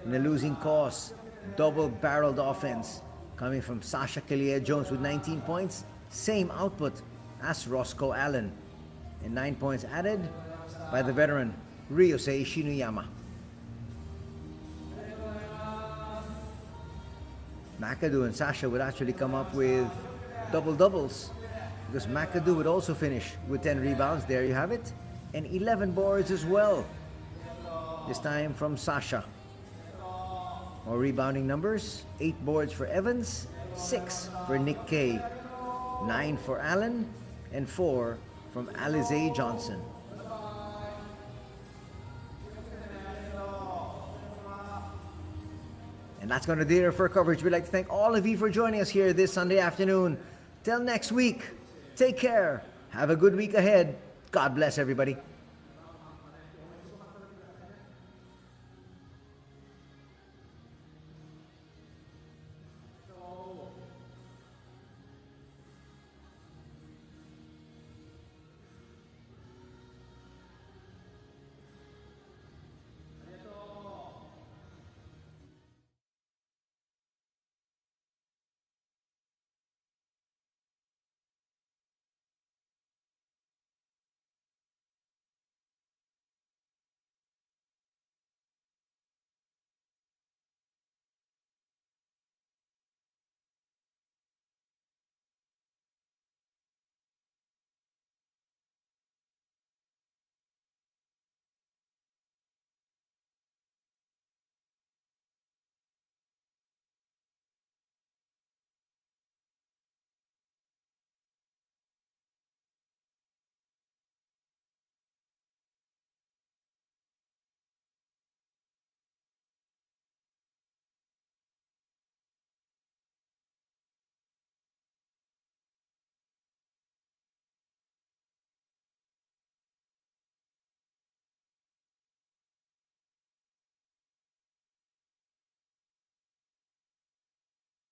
In the losing cause, double-barreled offense coming from Sasha Killier-Jones with 19 points, same output as Roscoe Allen, and 9 points added by the veteran Ryusei Shinuyama. McAdoo and Sasha would actually come up with double-doubles, because McAdoo would also finish with 10 rebounds, there you have it, and 11 boards as well, this time from Sasha. More rebounding numbers, 8 boards for Evans, 6 for Nick Kay, 9 for Allen, and 4 from Alize Johnson. And that's going to do it for coverage. We'd like to thank all of you for joining us here this Sunday afternoon. Till next week, take care. Have a good week ahead. God bless everybody.